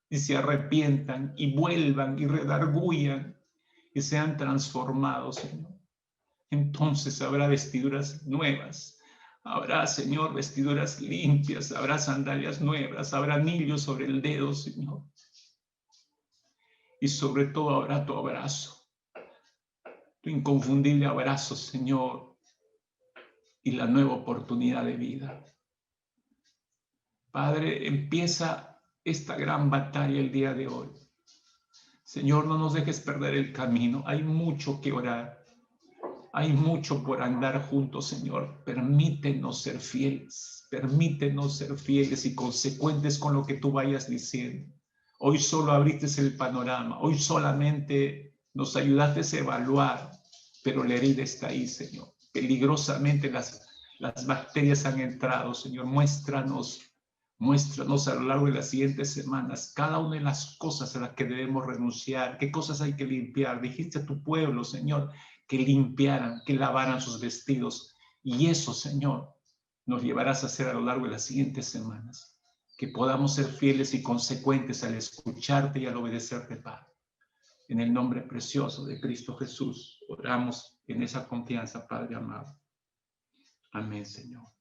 y se arrepientan y vuelvan y redarguyan y sean transformados, Señor. Entonces habrá vestiduras nuevas, habrá, Señor, vestiduras limpias, habrá sandalias nuevas, habrá anillos sobre el dedo, Señor. Y sobre todo habrá tu abrazo, tu inconfundible abrazo, Señor, y la nueva oportunidad de vida. Padre, empieza esta gran batalla el día de hoy. Señor, no nos dejes perder el camino. Hay mucho que orar. Hay mucho por andar juntos, Señor. Permítenos ser fieles. Permítenos ser fieles y consecuentes con lo que tú vayas diciendo. Hoy solo abriste el panorama. Hoy solamente nos ayudaste a evaluar. Pero la herida está ahí, Señor. Peligrosamente las bacterias han entrado, Señor. Muéstranos a lo largo de las siguientes semanas cada una de las cosas a las que debemos renunciar, qué cosas hay que limpiar. Dijiste a tu pueblo, Señor, que limpiaran, que lavaran sus vestidos. Y eso, Señor, nos llevarás a hacer a lo largo de las siguientes semanas. Que podamos ser fieles y consecuentes al escucharte y al obedecerte, Padre. En el nombre precioso de Cristo Jesús, oramos en esa confianza, Padre amado. Amén, Señor.